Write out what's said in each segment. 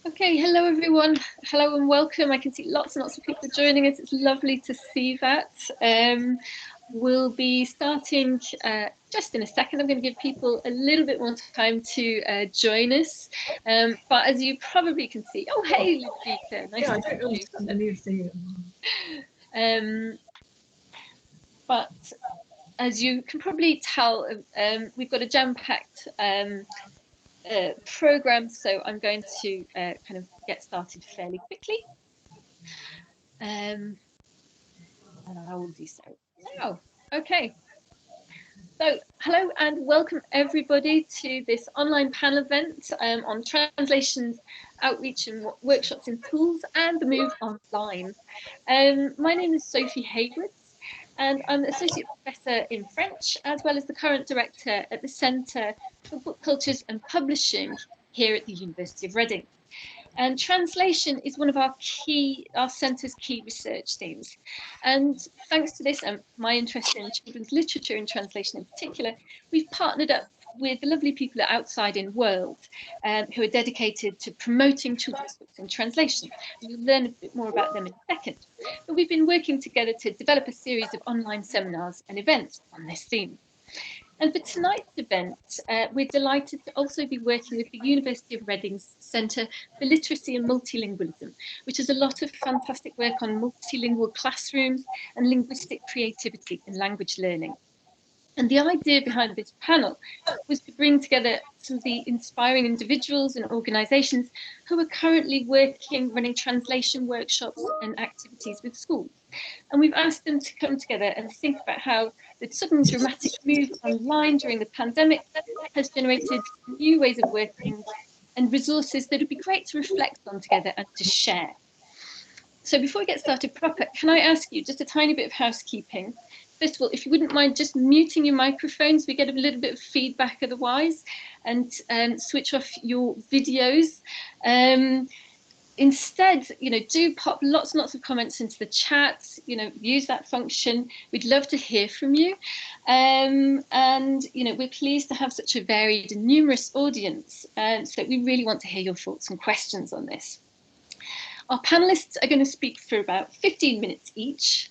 Okay, hello everyone. Hello and welcome. I can see lots and lots of people joining us. It's lovely to see that. We'll be starting just in a second. I'm going to give people a little bit more time to join us. But as you probably can see, oh hey, Ludwika, nice to see you. But as you can probably tell, we've got a jam-packed program, so I'm going to kind of get started fairly quickly. And I will do so now. Okay. So, hello and welcome everybody to this online panel event on translations, outreach and workshops in schools and the move online. My name is Sophie Hayward and I'm the Associate Professor in French as well as the current Director at the Centre for Book Cultures and Publishing here at the University of Reading. And translation is one of our centre's key research themes. And thanks to this and my interest in children's literature and translation in particular, we've partnered up with the lovely people at Outside in World, who are dedicated to promoting children's books in translation. You'll learn a bit more about them in a second. But we've been working together to develop a series of online seminars and events on this theme. And for tonight's event, we're delighted to also be working with the University of Reading's Centre for Literacy and Multilingualism, which has a lot of fantastic work on multilingual classrooms and linguistic creativity in language learning. And the idea behind this panel was to bring together some of the inspiring individuals and organisations who are currently running translation workshops and activities with schools. And we've asked them to come together and think about how the sudden dramatic move online during the pandemic has generated new ways of working and resources that would be great to reflect on together and to share. So before we get started proper, can I ask you just a tiny bit of housekeeping? First of all, if you wouldn't mind just muting your microphones, we get a little bit of feedback otherwise, and switch off your videos. Instead, do pop lots and lots of comments into the chat, use that function. We'd love to hear from you. And, we're pleased to have such a varied and numerous audience. So we really want to hear your thoughts and questions on this. Our panelists are going to speak for about 15 minutes each.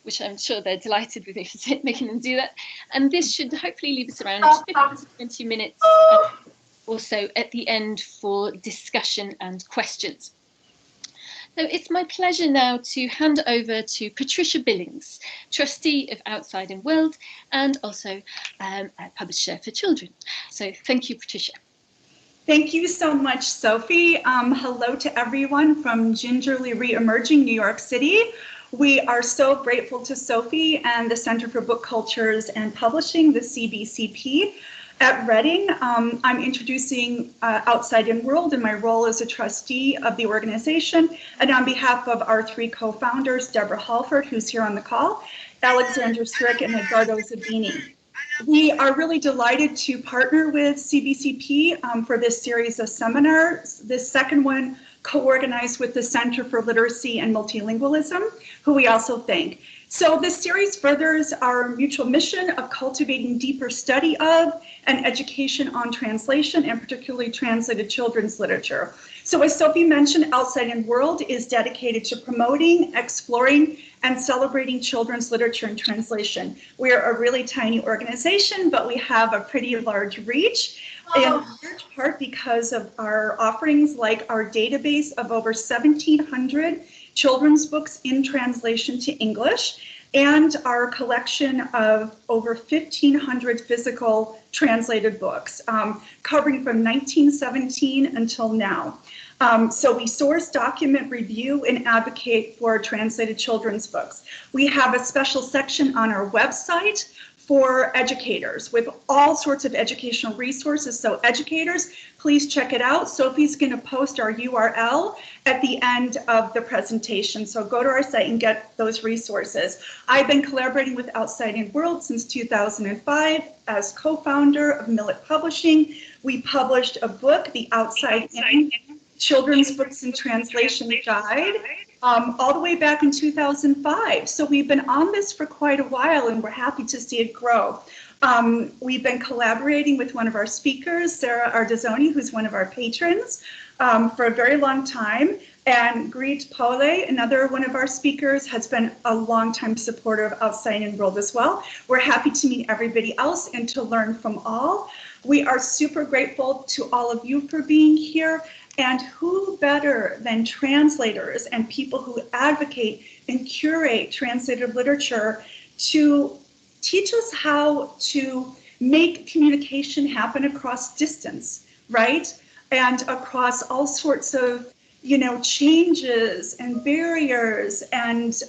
Which I'm sure they're delighted with me for making them do that. And this should hopefully leave us around 15 to 20 minutes or so at the end for discussion and questions. So it's my pleasure now to hand over to Patricia Billings, trustee of Outside in World and also a publisher for children. So thank you, Patricia. Thank you so much, Sophie. Hello to everyone from gingerly re-emerging New York City. We are so grateful to Sophie and the Center for Book Cultures and Publishing, the CBCP, at Reading. I'm introducing Outside in World in my role as a trustee of the organization, and on behalf of our three co-founders, Deborah Halford, who's here on the call, Alexander Strick, and Eduardo Zabini. We are really delighted to partner with CBCP for this series of seminars. This second one co-organized with the Center for Literacy and Multilingualism, who we also thank. So this series furthers our mutual mission of cultivating deeper study of and education on translation, and particularly translated children's literature. So as Sophie mentioned, Outside in World is dedicated to promoting, exploring, and celebrating children's literature and translation. We are a really tiny organization, but we have a pretty large reach, in large part because of our offerings like our database of over 1,700 children's books in translation to English, and our collection of over 1,500 physical translated books, covering from 1917 until now. So we source, document, review, and advocate for translated children's books. We have a special section on our website for educators with all sorts of educational resources. So educators, please check it out. Sophie's going to post our URL at the end of the presentation. So go to our site and get those resources. I've been collaborating with Outside in World since 2005 as co-founder of Millet Publishing. We published a book, The Outside In Children's Books and Translation Guide, all the way back in 2005. So we've been on this for quite a while, and we're happy to see it grow. We've been collaborating with one of our speakers, Sarah Ardizzoni, who's one of our patrons, for a very long time. And Greet Paule, another one of our speakers, has been a longtime supporter of Outside In World as well. We're happy to meet everybody else and to learn from all. We are super grateful to all of you for being here. And who better than translators and people who advocate and curate translated literature to teach us how to make communication happen across distance, right? And across all sorts of, changes and barriers and,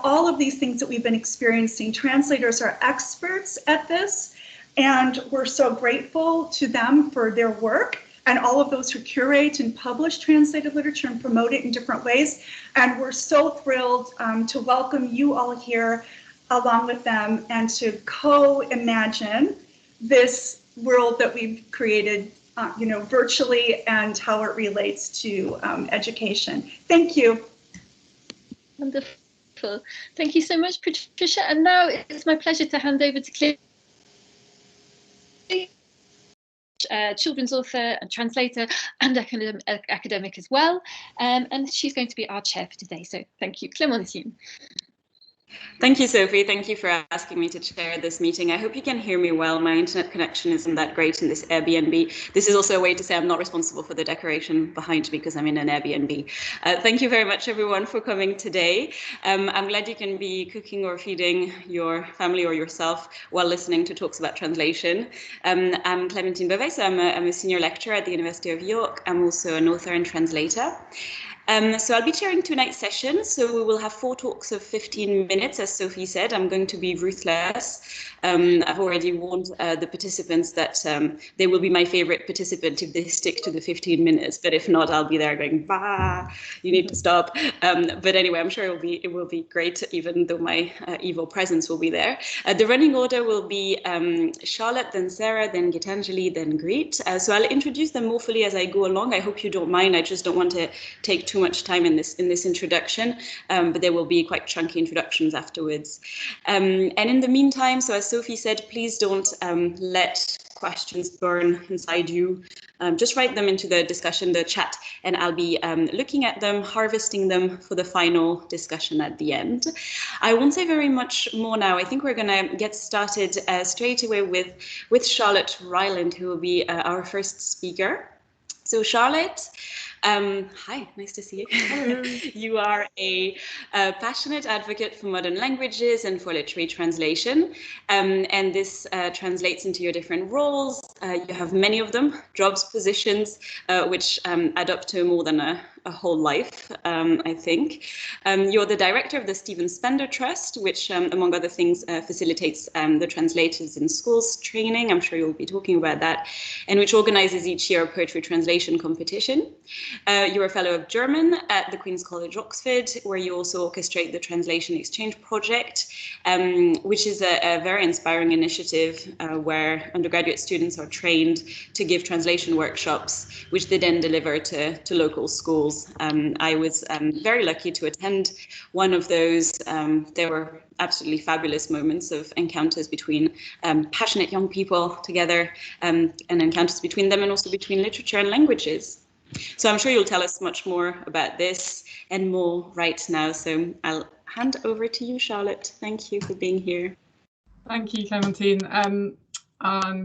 all of these things that we've been experiencing. Translators are experts at this, and we're so grateful to them for their work and all of those who curate and publish translated literature and promote it in different ways. And we're so thrilled to welcome you all here along with them and to co-imagine this world that we've created virtually and how it relates to education. Thank you. Wonderful. Thank you so much, Patricia. And now it's my pleasure to hand over to Claire, children's author and translator and academic as well. And she's going to be our chair for today. So thank you, Clémentine. Thank you, Sophie. Thank you for asking me to chair this meeting. I hope you can hear me well. My internet connection isn't that great in this Airbnb. This is also a way to say I'm not responsible for the decoration behind me because I'm in an Airbnb. Thank you very much, everyone, for coming today. I'm glad you can be cooking or feeding your family or yourself while listening to talks about translation. I'm Clémentine Beauvais. I'm a senior lecturer at the University of York. I'm also an author and translator. So I'll be chairing tonight's session. So we will have 4 talks of 15 minutes, as Sophie said. I'm going to be ruthless. I've already warned the participants that they will be my favorite participant if they stick to the 15 minutes. But if not, I'll be there going, bah, you need to stop. But anyway, I'm sure it will be great, even though my evil presence will be there. The running order will be Charlotte, then Sarah, then Gitanjali, then Greet. So I'll introduce them more fully as I go along. I hope you don't mind. I just don't want to take too much time in this introduction, but there will be quite chunky introductions afterwards. And in the meantime, so as Sophie said, please don't let questions burn inside you. Just write them into the discussion, the chat, and I'll be looking at them, harvesting them for the final discussion at the end. I won't say very much more now. I think we're going to get started straight away with Charlotte Ryland, who will be our first speaker. So Charlotte, hi, nice to see you. Hello. You are a passionate advocate for modern languages and for literary translation. And this translates into your different roles. You have many of them, jobs, positions, which add up to more than a whole life, I think. You're the director of the Stephen Spender Trust, which, among other things, facilitates the Translators in Schools training. I'm sure you'll be talking about that, and which organizes each year a poetry translation competition. You're a fellow of German at the Queen's College, Oxford, where you also orchestrate the Translation Exchange Project, which is a very inspiring initiative where undergraduate students are trained to give translation workshops, which they then deliver to local schools. I was very lucky to attend one of those. There were absolutely fabulous moments of encounters between passionate young people together, and encounters between them and also between literature and languages. So I'm sure you'll tell us much more about this and more right now. So I'll hand over to you, Charlotte. Thank you for being here. Thank you, Clémentine.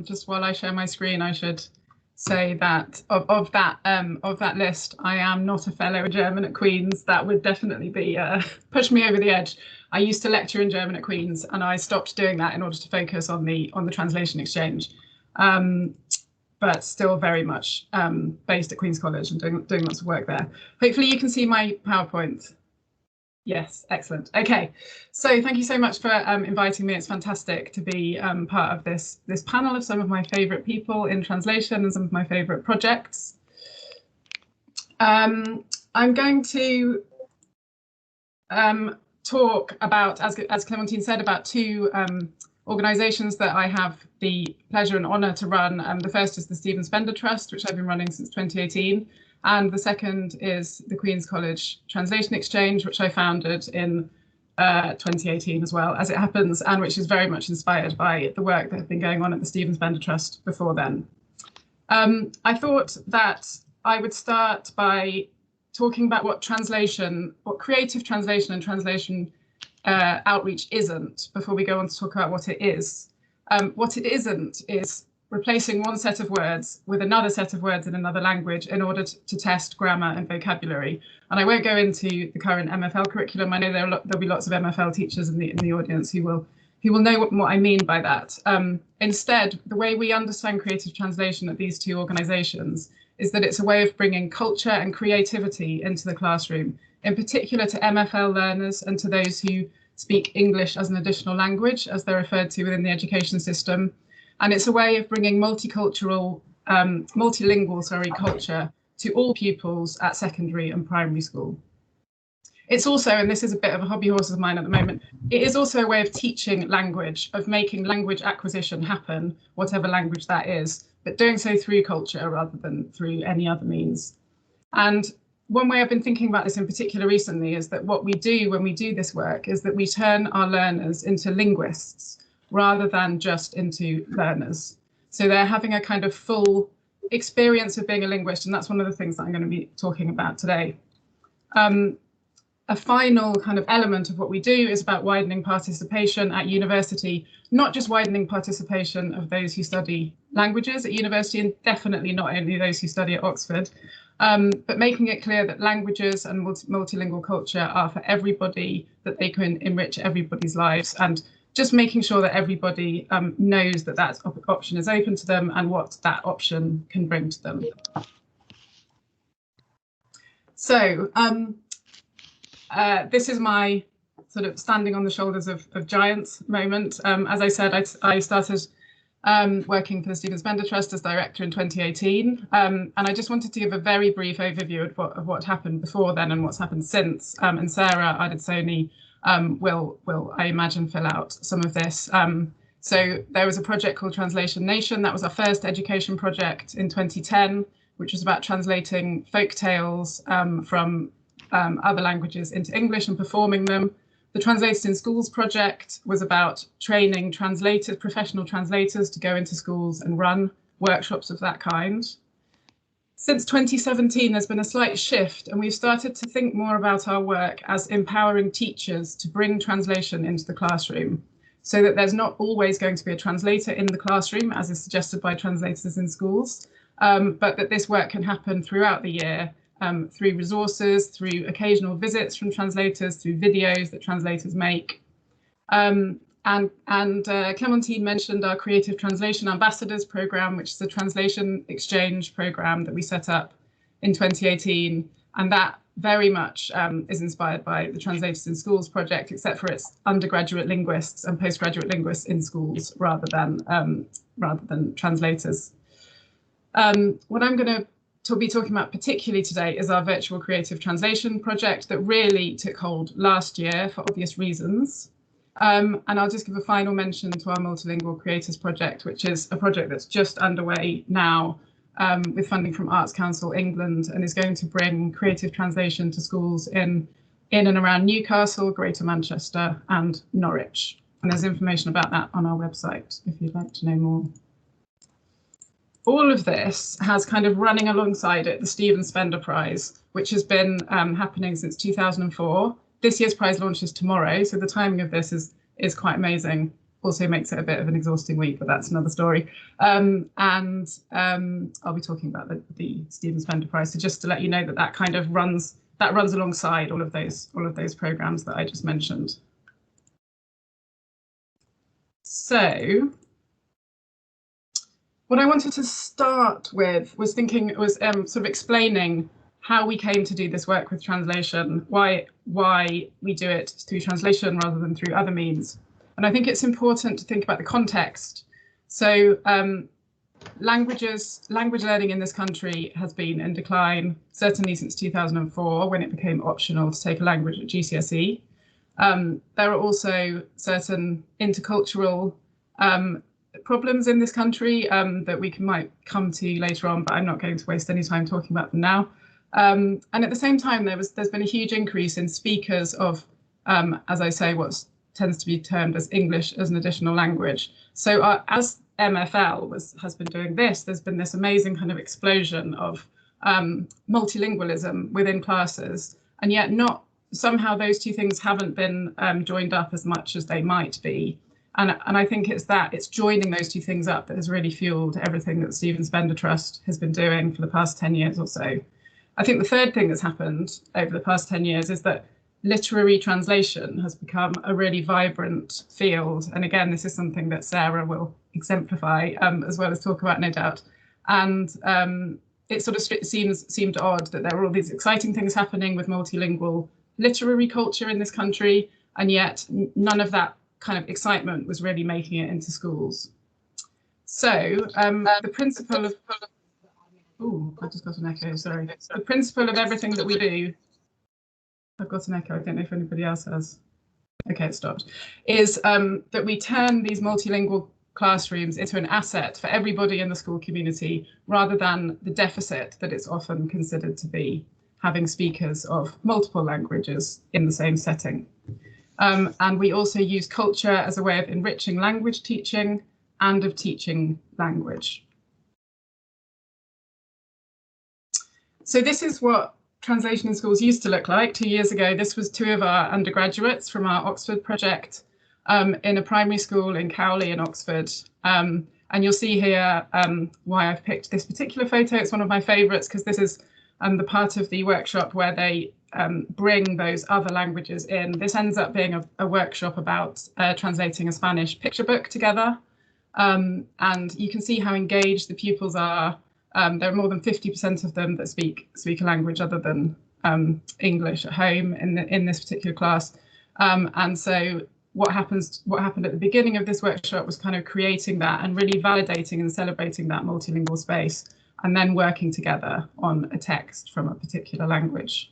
Just while I share my screen, I should say that of that list, I am not a fellow German at Queen's. That would definitely be push me over the edge. I used to lecture in German at Queen's, and I stopped doing that in order to focus on the translation exchange. But still very much based at Queen's College and doing lots of work there. Hopefully you can see my PowerPoint. Yes, excellent. Okay, so thank you so much for inviting me. It's fantastic to be part of this panel of some of my favourite people in translation and some of my favourite projects. I'm going to talk about, as Clémentine said, about 2 organisations that I have the pleasure and honour to run. The first is the Stephen Spender Trust, which I've been running since 2018. And the second is the Queen's College Translation Exchange, which I founded in 2018 as well, as it happens, and which is very much inspired by the work that had been going on at the Stephen Spender Trust before then. I thought that I would start by talking about what creative translation and translation outreach isn't, before we go on to talk about what it is. What it isn't is replacing one set of words with another set of words in another language in order to test grammar and vocabulary. And I won't go into the current MFL curriculum. I know there'll be lots of MFL teachers in the audience who will know what I mean by that. Instead, the way we understand creative translation at these two organisations is that it's a way of bringing culture and creativity into the classroom, in particular to MFL learners and to those who speak English as an additional language, as they're referred to within the education system. And it's a way of bringing multilingual culture to all pupils at secondary and primary school. It's also, and this is a bit of a hobby horse of mine at the moment, it is also a way of teaching language, of making language acquisition happen, whatever language that is, but doing so through culture rather than through any other means. And one way I've been thinking about this in particular recently is that what we do when we do this work is that we turn our learners into linguists rather than just into learners. So they're having a kind of full experience of being a linguist, and that's one of the things that I'm going to be talking about today. A final kind of element of what we do is about widening participation at university, not just widening participation of those who study languages at university, and definitely not only those who study at Oxford, but making it clear that languages and multilingual culture are for everybody, that they can enrich everybody's lives, and just making sure that everybody knows that that option is open to them and what that option can bring to them. So this is my sort of standing on the shoulders of giants moment. As I said, I started working for the Stephen Spender Trust as director in 2018. And I just wanted to give a very brief overview of what happened before then and what's happened since. And Sarah Aditsoni will, I imagine, fill out some of this. So there was a project called Translation Nation. That was our first education project in 2010, which was about translating folk tales from other languages into English and performing them. The Translators in Schools project was about training translators, professional translators, to go into schools and run workshops of that kind. Since 2017, there's been a slight shift, and we've started to think more about our work as empowering teachers to bring translation into the classroom, so that there's not always going to be a translator in the classroom, as is suggested by Translators in Schools, but that this work can happen throughout the year, through resources, through occasional visits from translators, through videos that translators make. And Clementine mentioned our Creative Translation Ambassadors programme, which is a translation exchange programme that we set up in 2018. And that very much is inspired by the Translators in Schools project, except for its undergraduate linguists and postgraduate linguists in schools rather than translators. What I'm going to be talking about particularly today is our virtual creative translation project that really took hold last year for obvious reasons. And I'll just give a final mention to our Multilingual Creators project, which is a project that's just underway now with funding from Arts Council England, and is going to bring creative translation to schools in and around Newcastle, Greater Manchester and Norwich. And there's information about that on our website if you'd like to know more. All of this has kind of running alongside it the Stephen Spender Prize, which has been happening since 2004. This year's prize launches tomorrow, so the timing of this is quite amazing. Also makes it a bit of an exhausting week, but that's another story. I'll be talking about the Stephen Spender Prize. So just to let you know that kind of runs alongside all of those programs that I just mentioned. So what I wanted to start with was sort of explaining how we came to do this work with translation, why we do it through translation rather than through other means. And I think it's important to think about the context. So language learning in this country has been in decline, certainly since 2004, when it became optional to take a language at GCSE. There are also certain intercultural problems in this country that we might come to later on, but I'm not going to waste any time talking about them now. And at the same time, there's been a huge increase in speakers of as I say, what tends to be termed as English as an additional language. So as MFL has been doing this, there's been this amazing kind of explosion of multilingualism within classes, and yet somehow those two things haven't been joined up as much as they might be. And I think it's joining those two things up that has really fueled everything that Stephen Spender Trust has been doing for the past 10 years or so. I think the third thing that's happened over the past 10 years is that literary translation has become a really vibrant field. And again, this is something that Sarah will exemplify as well as talk about, no doubt. And it sort of seemed odd that there were all these exciting things happening with multilingual literary culture in this country, and yet none of that kind of excitement was really making it into schools. So the principle of, oh, I just got an echo, sorry. The principle of everything that we do, I've got an echo, I don't know if anybody else has. Okay, it stopped. Is that we turn these multilingual classrooms into an asset for everybody in the school community, rather than the deficit that it's often considered to be, having speakers of multiple languages in the same setting. And we also use culture as a way of enriching language teaching and of teaching language. So this is what translation in schools used to look like 2 years ago. This was 2 of our undergraduates from our Oxford project in a primary school in Cowley in Oxford. And you'll see here why I've picked this particular photo. It's one of my favourites because this is the part of the workshop where they bring those other languages in. This ends up being a workshop about translating a Spanish picture book together. And you can see how engaged the pupils are. There are more than 50% of them that speak a language other than English at home in this particular class. And so what happened at the beginning of this workshop was kind of creating that and really validating and celebrating that multilingual space, and then working together on a text from a particular language.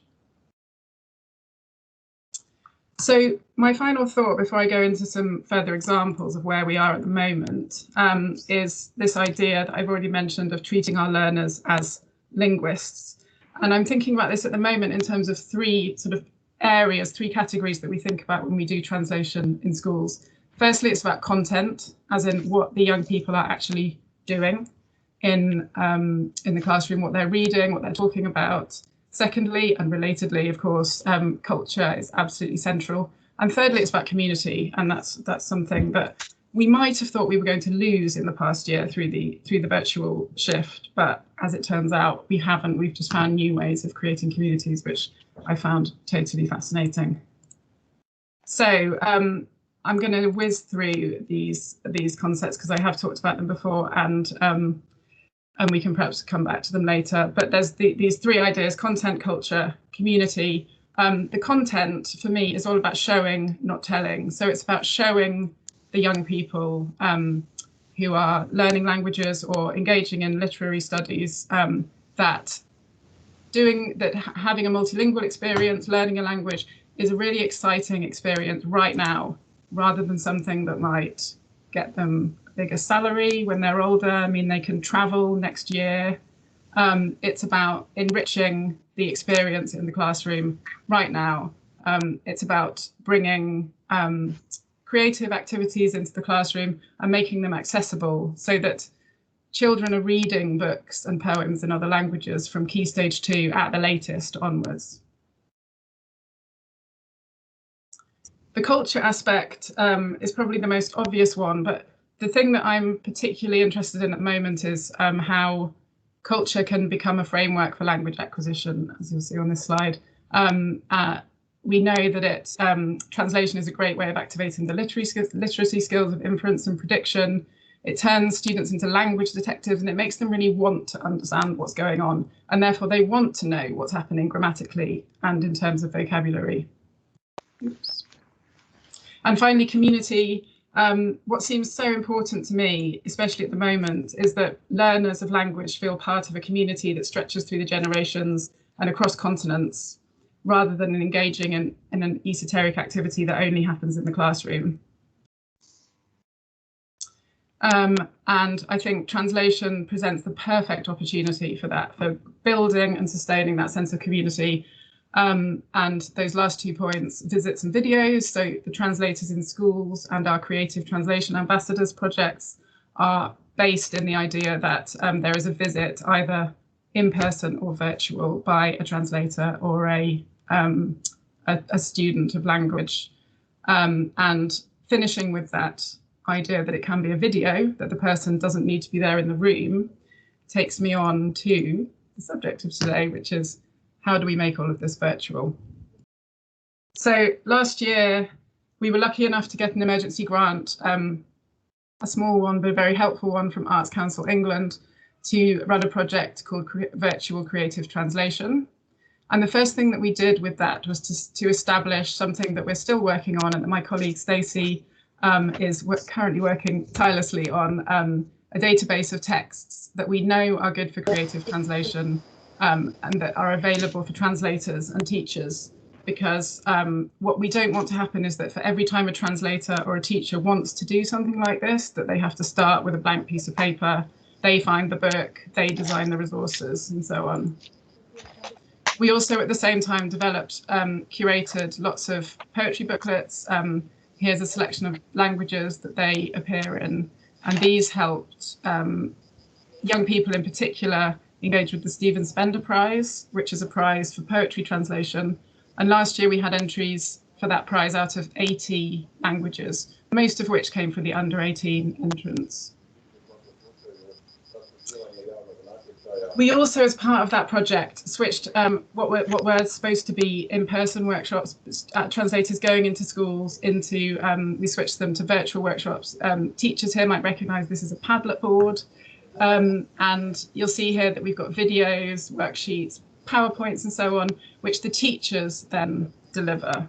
So my final thought before I go into some further examples of where we are at the moment is this idea that I've already mentioned of treating our learners as linguists. And I'm thinking about this at the moment in terms of 3 sort of areas, 3 categories that we think about when we do translation in schools. Firstly, it's about content, as in what the young people are actually doing in the classroom, what they're reading, what they're talking about. Secondly, and relatedly, of course, culture is absolutely central. And thirdly, it's about community, and that's something that we might have thought we were going to lose in the past year through the virtual shift, but as it turns out, we haven't. We've just found new ways of creating communities, which I found totally fascinating. So I'm going to whiz through these concepts because I have talked about them before, and we can perhaps come back to them later. But there's these 3 ideas: content, culture, community. The content for me is all about showing, not telling. So it's about showing the young people who are learning languages or engaging in literary studies that having a multilingual experience, learning a language, is a really exciting experience right now, rather than something that might get them a bigger salary when they're older. I mean, they can travel next year. It's about enriching the experience in the classroom right now. It's about bringing creative activities into the classroom and making them accessible so that children are reading books and poems in other languages from Key Stage 2 at the latest onwards. The culture aspect is probably the most obvious one, but the thing that I'm particularly interested in at the moment is how culture can become a framework for language acquisition, as you'll see on this slide. We know that translation is a great way of activating the literacy skills of inference and prediction. It turns students into language detectives, and it makes them really want to understand what's going on, and therefore they want to know what's happening grammatically and in terms of vocabulary. Oops. And finally, community. What seems so important to me, especially at the moment, is that learners of language feel part of a community that stretches through the generations and across continents, rather than engaging in an esoteric activity that only happens in the classroom. And I think translation presents the perfect opportunity for that, for building and sustaining that sense of community. And those last 2 points, visits and videos. So the translators in schools and our creative translation ambassadors projects are based in the idea that there is a visit either in person or virtual by a translator or a student of language, and finishing with that idea that it can be a video, that the person doesn't need to be there in the room, takes me on to the subject of today, which is how do we make all of this virtual? So last year we were lucky enough to get an emergency grant, a small one but a very helpful one from Arts Council England, to run a project called Virtual Creative Translation. And the first thing that we did with that was to establish something that we're still working on, and that my colleague Stacey is currently working tirelessly on, a database of texts that we know are good for creative translation, and that are available for translators and teachers. Because what we don't want to happen is that for every time a translator or a teacher wants to do something like this, that they have to start with a blank piece of paper, they find the book, they design the resources, and so on. We also at the same time developed, curated lots of poetry booklets. Here's a selection of languages that they appear in, and these helped young people in particular engage with the Stephen Spender Prize, which is a prize for poetry translation. And last year we had entries for that prize out of 80 languages, most of which came from the under 18 entrants. We also, as part of that project, switched what were supposed to be in-person workshops, translators going into schools, we switched them to virtual workshops. Teachers here might recognise this as a Padlet board, and you'll see here that we've got videos, worksheets, PowerPoints and so on, which the teachers then deliver.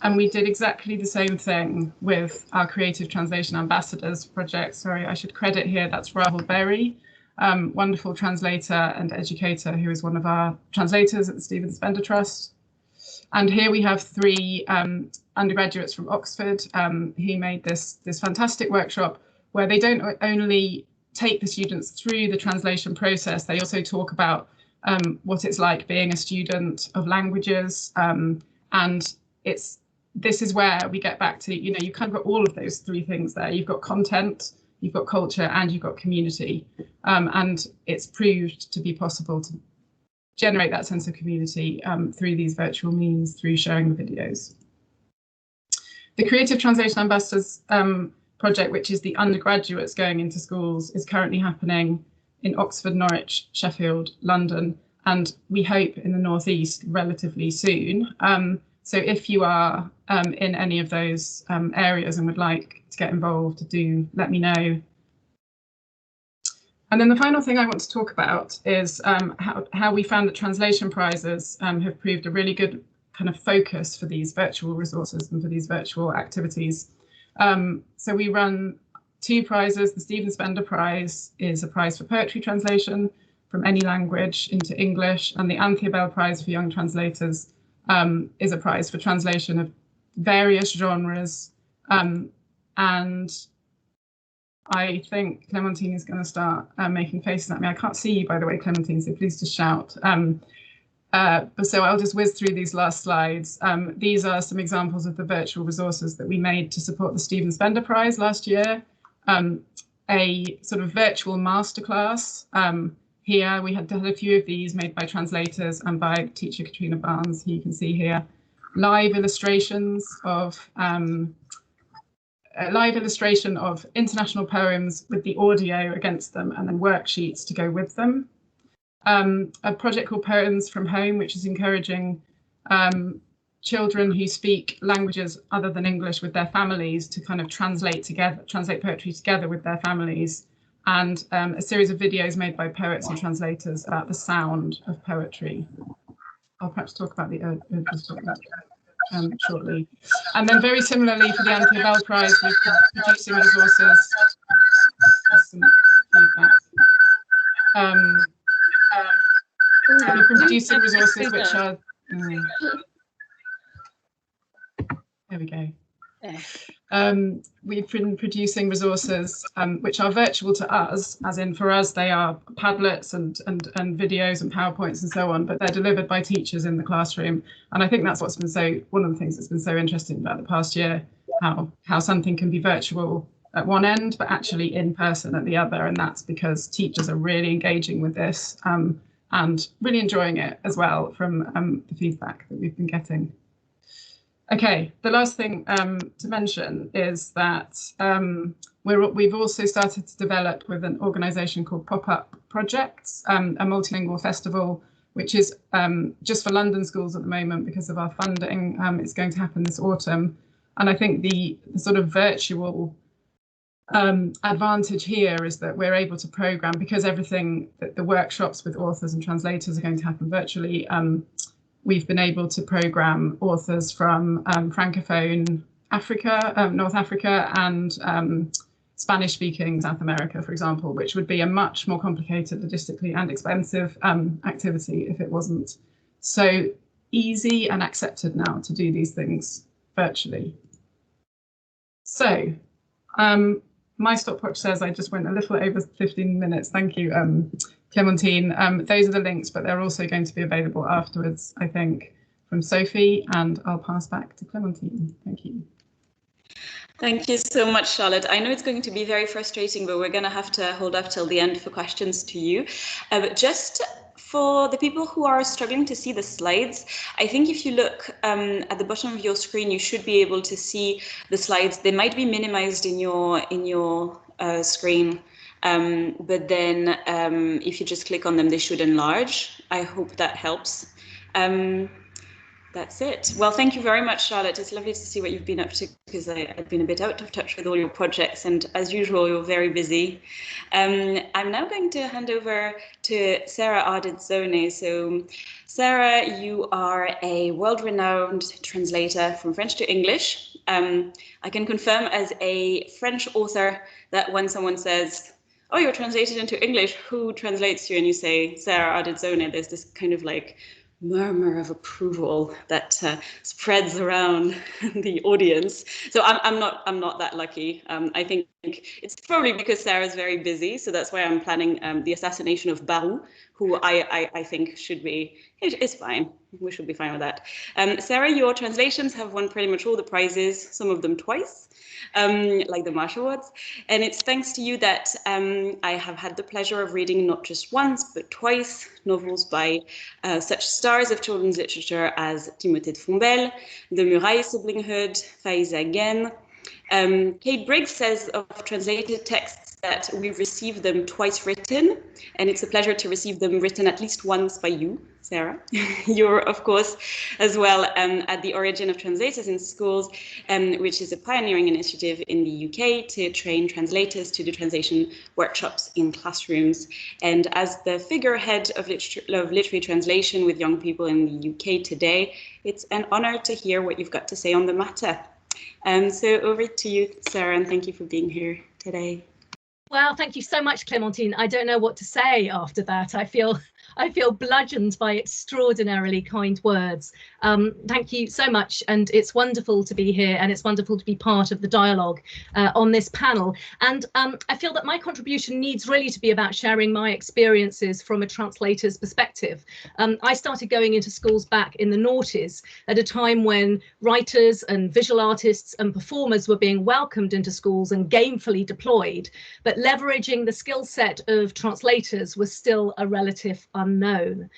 And we did exactly the same thing with our Creative Translation Ambassadors project. Sorry, I should credit here, that's Rahul Berry, wonderful translator and educator who is one of our translators at the Stephen Spender Trust. And here we have 3 undergraduates from Oxford who made this fantastic workshop where they don't only take the students through the translation process, they also talk about what it's like being a student of languages, and this is where we get back to, you've kind of got all of those 3 things there. You've got content, you've got culture, and you've got community, and it's proved to be possible to generate that sense of community through these virtual means, through showing the videos. The Creative Translation Ambassadors project, which is the undergraduates going into schools, is currently happening in Oxford, Norwich, Sheffield, London, and we hope in the Northeast relatively soon. So if you are in any of those areas and would like to get involved, do let me know. And then the final thing I want to talk about is how we found that translation prizes have proved a really good kind of focus for these virtual resources and for these virtual activities. So we run 2 prizes. The Stephen Spender Prize is a prize for poetry translation from any language into English, and the Anthea Bell Prize for Young Translators is a prize for translation of various genres. And I think Clementine is going to start making faces at me. I can't see you, by the way, Clementine, so please just shout. So I'll just whiz through these last slides. These are some examples of the virtual resources that we made to support the Stephen Spender Prize last year. A sort of virtual masterclass. Here we had a few of these made by translators and by teacher Katrina Barnes, who you can see here. Live illustrations of international poems with the audio against them, and then worksheets to go with them. A project called Poems from Home, which is encouraging children who speak languages other than English with their families to kind of translate poetry together with their families, and a series of videos made by poets and translators about the sound of poetry. I'll perhaps talk about the shortly. And then very similarly for the Anthea Bell Prize, we've been producing resources. Some feedback. We've been producing resources which are, there we go. we've been producing resources which are virtual to us, as in for us they are Padlets and videos and PowerPoints and so on, but they're delivered by teachers in the classroom. And I think that's what's been one of the things that's been so interesting about the past year, how something can be virtual at one end, but actually in person at the other. And that's because teachers are really engaging with this and really enjoying it as well from the feedback that we've been getting. Okay, the last thing to mention is that we've also started to develop with an organisation called Pop-Up Projects, a multilingual festival, which is just for London schools at the moment because of our funding. It's going to happen this autumn. And I think the sort of virtual advantage here is that we're able to programme, because everything, the workshops with authors and translators are going to happen virtually. We've been able to programme authors from Francophone Africa, North Africa, and Spanish-speaking South America, for example, which would be a much more complicated logistically and expensive activity if it wasn't so easy and accepted now to do these things virtually. So my stopwatch says I just went a little over 15 minutes. Thank you, Clementine. Those are the links, but they're also going to be available afterwards, I think, from Sophie, and I'll pass back to Clementine. Thank you. Thank you so much, Charlotte. I know it's going to be very frustrating, but we're going to have to hold up till the end for questions to you. But just for the people who are struggling to see the slides, I think if you look at the bottom of your screen, you should be able to see the slides. They might be minimized in your screen. But then if you just click on them, they should enlarge. I hope that helps. That's it. Well, thank you very much, Charlotte. It's lovely to see what you've been up to, because I've been a bit out of touch with all your projects, and as usual, you're very busy. I'm now going to hand over to Sarah Ardit-Zone. So, Sarah, you are a world-renowned translator from French to English. I can confirm as a French author that when someone says, "Oh, you're translated into English, who translates you?" and you say Sarah Ardit-Zone, there's this kind of like murmur of approval that spreads around the audience. So I'm not that lucky. I think it's probably because Sarah's very busy, so that's why I'm planning the assassination of Barou, who I think should be, it's fine. We should be fine with that. Sarah, your translations have won pretty much all the prizes, some of them twice, like the Marsh Awards. And it's thanks to you that I have had the pleasure of reading not just once, but twice novels by such stars of children's literature as Timothée de Fombelle, the Muraille Siblinghood, Faiza Gen. Kate Briggs says of translated texts that we receive them twice written, and it's a pleasure to receive them written at least once by you, Sarah. You're, of course, as well at the origin of Translators in Schools, which is a pioneering initiative in the UK to train translators to do translation workshops in classrooms. And as the figurehead of literary translation with young people in the UK today, it's an honor to hear what you've got to say on the matter. So over to you, Sarah, and thank you for being here today. Well, thank you so much, Clementine. I don't know what to say after that. I feel bludgeoned by extraordinarily kind words. Thank you so much, and it's wonderful to be here, and it's wonderful to be part of the dialogue on this panel. And I feel that my contribution needs really to be about sharing my experiences from a translator's perspective. I started going into schools back in the noughties at a time when writers and visual artists and performers were being welcomed into schools and gamefully deployed, but leveraging the skill set of translators was still a relative unknown.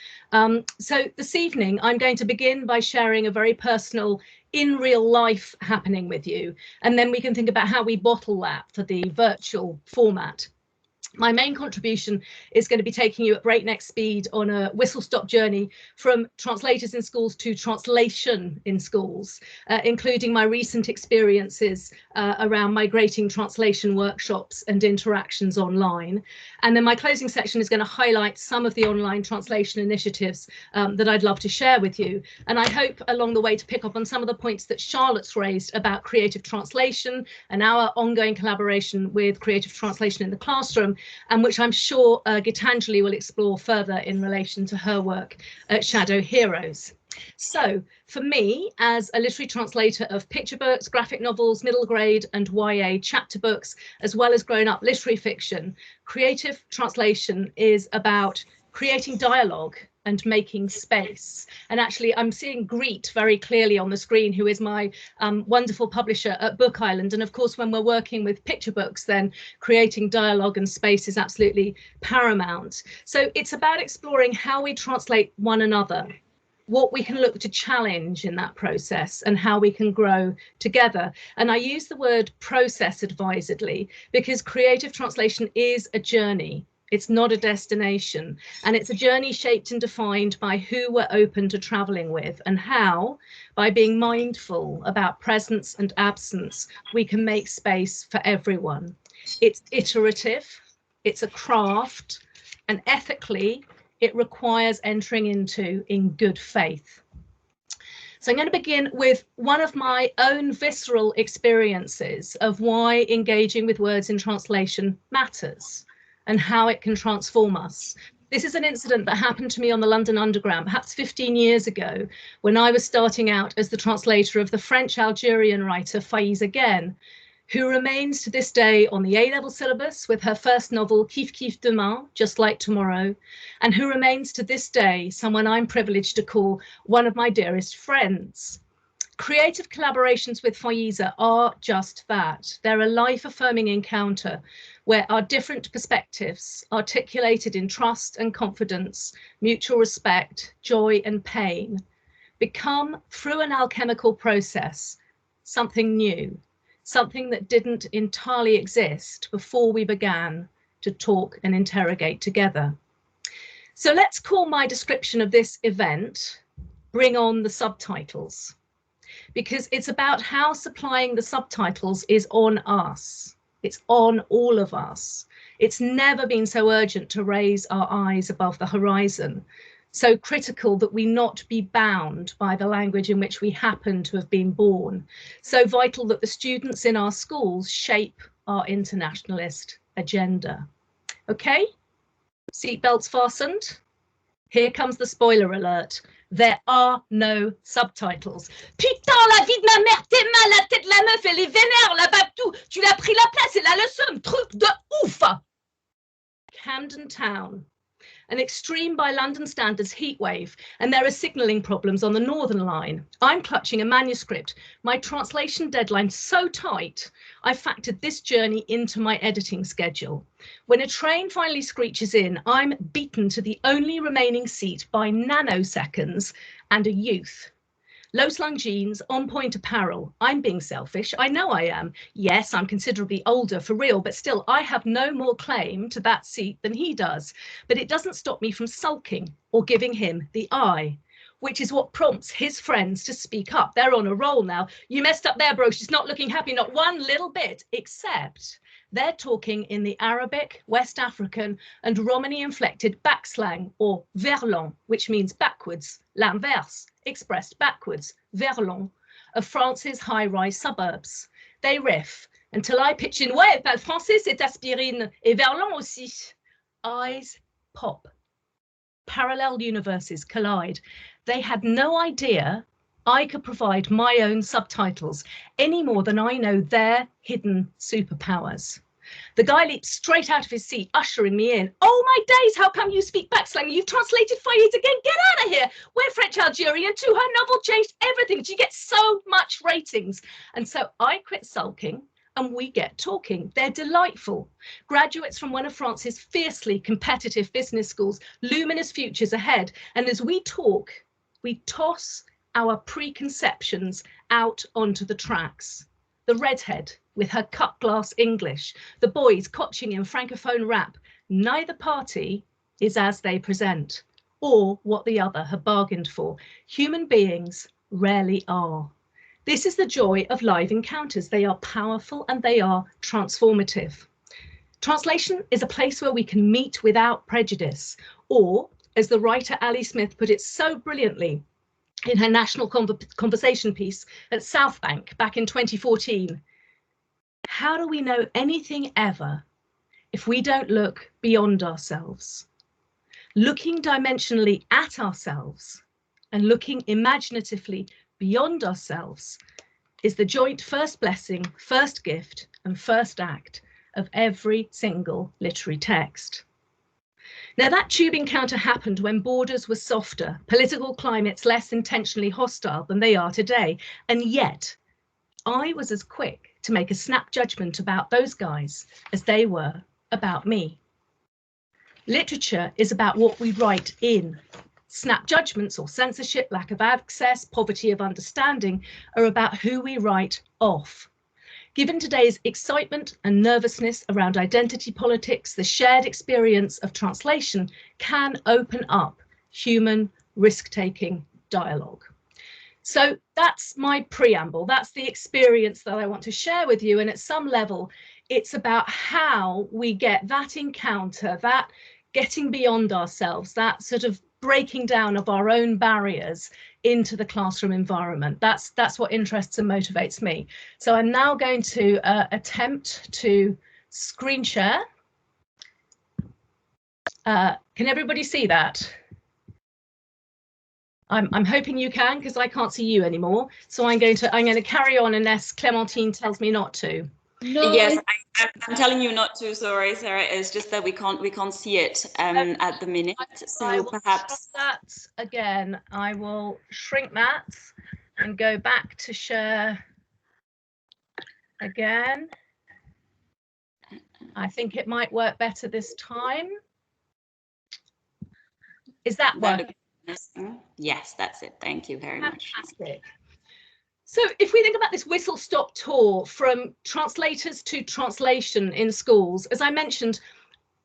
So this evening, I'm going to begin by sharing a very personal, in real life happening with you, and then we can think about how we bottle that for the virtual format. My main contribution is going to be taking you at breakneck speed on a whistle-stop journey from translators in schools to translation in schools, including my recent experiences around migrating translation workshops and interactions online. And then my closing section is going to highlight some of the online translation initiatives that I'd love to share with you. And I hope along the way to pick up on some of the points that Charlotte's raised about creative translation and our ongoing collaboration with creative translation in the classroom, and which I'm sure Gitanjali will explore further in relation to her work at Shadow Heroes. So for me, as a literary translator of picture books, graphic novels, middle grade and YA chapter books, as well as grown-up literary fiction, creative translation is about creating dialogue and making space. And actually, I'm seeing Greet very clearly on the screen, who is my wonderful publisher at Book Island. And of course, when we're working with picture books, then creating dialogue and space is absolutely paramount. So it's about exploring how we translate one another, what we can look to challenge in that process, and how we can grow together. And I use the word process advisedly because creative translation is a journey. It's not a destination, and it's a journey shaped and defined by who we're open to traveling with, and how, by being mindful about presence and absence, we can make space for everyone. It's iterative, it's a craft, and ethically, it requires entering into in good faith. So I'm going to begin with one of my own visceral experiences of why engaging with words in translation matters and how it can transform us. This is an incident that happened to me on the London Underground, perhaps 15 years ago, when I was starting out as the translator of the French-Algerian writer Faiz Again, who remains to this day on the A-level syllabus with her first novel, Kif Kif Demain, Just Like Tomorrow, and who remains to this day someone I'm privileged to call one of my dearest friends. Creative collaborations with Faiza are just that. They're a life-affirming encounter where our different perspectives, articulated in trust and confidence, mutual respect, joy and pain, become, through an alchemical process, something new, something that didn't entirely exist before we began to talk and interrogate together. So let's call my description of this event, Bring On the Subtitles, because it's about how supplying the subtitles is on us. It's on all of us. It's never been so urgent to raise our eyes above the horizon, so critical that we not be bound by the language in which we happen to have been born, so vital that the students in our schools shape our internationalist agenda. Okay, seatbelts fastened? Here comes the spoiler alert. There are no subtitles. Putain, la vie de ma mère, t'es mal, la tête de la meuf, elle est vénère, la babtou, tu l'as pris la place et la leçon, truc de ouf. Camden Town, an extreme by London standards heatwave, and there are signalling problems on the Northern Line. I'm clutching a manuscript, my translation deadline so tight, I factored this journey into my editing schedule. When a train finally screeches in, I'm beaten to the only remaining seat by nanoseconds and a youth. Low-slung jeans, on-point apparel. I'm being selfish. I know I am. Yes, I'm considerably older for real, but still, I have no more claim to that seat than he does. But it doesn't stop me from sulking or giving him the eye, which is what prompts his friends to speak up. They're on a roll now. You messed up there, bro. She's not looking happy, not one little bit, except they're talking in the Arabic, West African and Romani-inflected backslang, or verlan, which means backwards, l'inverse, expressed backwards, verlan, of France's high-rise suburbs. They riff until I pitch in, ouais, parle français, c'est aspirine, et verlan aussi. Eyes pop. Parallel universes collide. They had no idea I could provide my own subtitles any more than I know their hidden superpowers. The guy leaps straight out of his seat, ushering me in. Oh my days, how come you speak backslang? You've translated Faiz Again, get out of here. We're French-Algerian too, her novel changed everything. She gets so much ratings. And so I quit sulking and we get talking. They're delightful. Graduates from one of France's fiercely competitive business schools, luminous futures ahead. And as we talk, we toss our preconceptions out onto the tracks. The redhead with her cut glass English, the boys cotching in Francophone rap. Neither party is as they present or what the other have bargained for. Human beings rarely are. This is the joy of live encounters. They are powerful and they are transformative. Translation is a place where we can meet without prejudice, or, as the writer Ali Smith put it so brilliantly in her national conversation piece at Southbank back in 2014, how do we know anything ever if we don't look beyond ourselves? Looking dimensionally at ourselves and looking imaginatively beyond ourselves is the joint first blessing, first gift, and first act of every single literary text. Now, that tube encounter happened when borders were softer, political climates less intentionally hostile than they are today, and yet I was as quick to make a snap judgment about those guys as they were about me. Literature is about what we write in. Snap judgments or censorship, lack of access, poverty of understanding are about who we write off. Given today's excitement and nervousness around identity politics, the shared experience of translation can open up human risk-taking dialogue. So that's my preamble. That's the experience that I want to share with you. And at some level, it's about how we get that encounter, that getting beyond ourselves, that sort of breaking down of our own barriers into the classroom environment. That's what interests and motivates me. So I'm now going to attempt to screen share. Can everybody see that? I'm hoping you can, because I can't see you anymore. So I'm going to carry on unless Clementine tells me not to. No. Yes, I'm telling you not to. Sorry, Sarah. It's just that we can't see it at the minute. So perhaps that again. I will shrink that and go back to share again. I think it might work better this time. Is that working? Yes, that's it. Thank you very much. Fantastic. So if we think about this whistle-stop tour from translators to translation in schools, as I mentioned,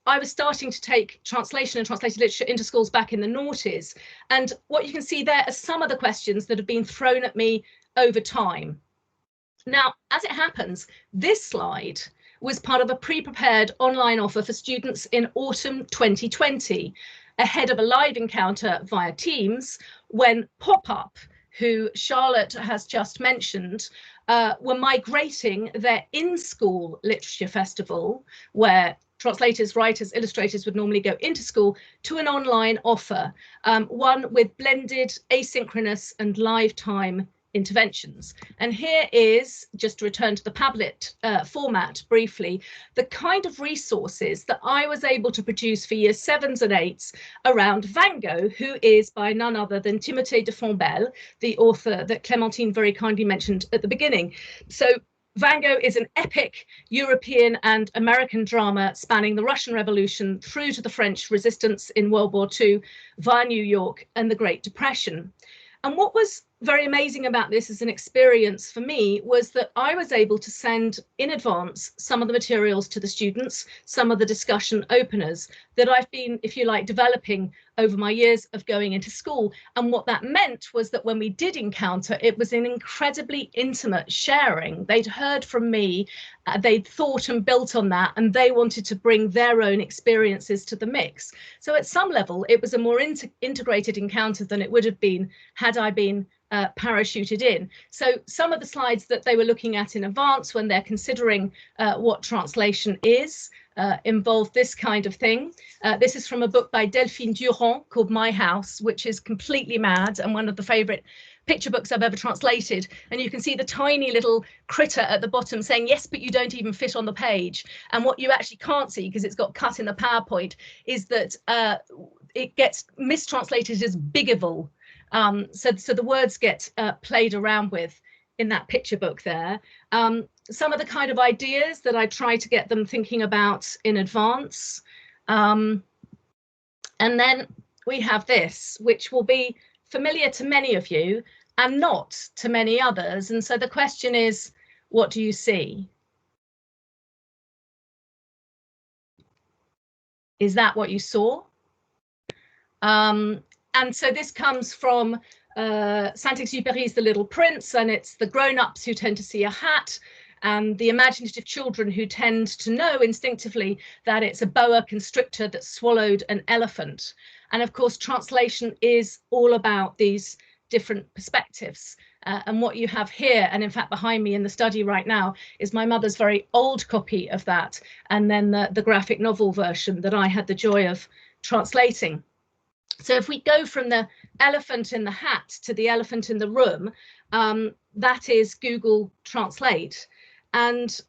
I was starting to take translation and translated literature into schools back in the noughties. And what you can see there are some of the questions that have been thrown at me over time. Now, as it happens, this slide was part of a pre-prepared online offer for students in autumn 2020, ahead of a live encounter via Teams when Pop-Up, who Charlotte has just mentioned, were migrating their in-school literature festival, where translators, writers, illustrators would normally go into school, to an online offer, one with blended, asynchronous and live time interventions. And here is, just to return to the Padlet format briefly, the kind of resources that I was able to produce for year 7s and 8s around Van Gogh, who is by none other than Timothée de Fontbelle, the author that Clementine very kindly mentioned at the beginning. So Van Gogh is an epic European and American drama spanning the Russian Revolution through to the French resistance in World War II via New York and the Great Depression. And what was very amazing about this as an experience for me was that I was able to send in advance some of the materials to the students, some of the discussion openers that I've been, if you like, developing over my years of going into school. And what that meant was that when we did encounter, it was an incredibly intimate sharing. They'd heard from me, they'd thought and built on that, and they wanted to bring their own experiences to the mix. So at some level, it was a more integrated encounter than it would have been had I been parachuted in. So some of the slides that they were looking at in advance when they're considering what translation is involve this kind of thing. This is from a book by Delphine Durand called My House, which is completely mad and one of the favourite picture books I've ever translated. And you can see the tiny little critter at the bottom saying, yes, but you don't even fit on the page. And what you actually can't see, because it's got cut in the PowerPoint, is that it gets mistranslated as Biggerville. So the words get played around with in that picture book there. Some of the kind of ideas that I try to get them thinking about in advance. And then we have this, which will be familiar to many of you and not to many others. And so the question is, what do you see? Is that what you saw? And so this comes from Saint-Exupéry's The Little Prince, and it's the grown-ups who tend to see a hat and the imaginative children who tend to know instinctively that it's a boa constrictor that swallowed an elephant. And of course, translation is all about these different perspectives. And what you have here, and in fact behind me in the study right now, is my mother's very old copy of that, and then the graphic novel version that I had the joy of translating. So if we go from the elephant in the hat to the elephant in the room, that is Google Translate. And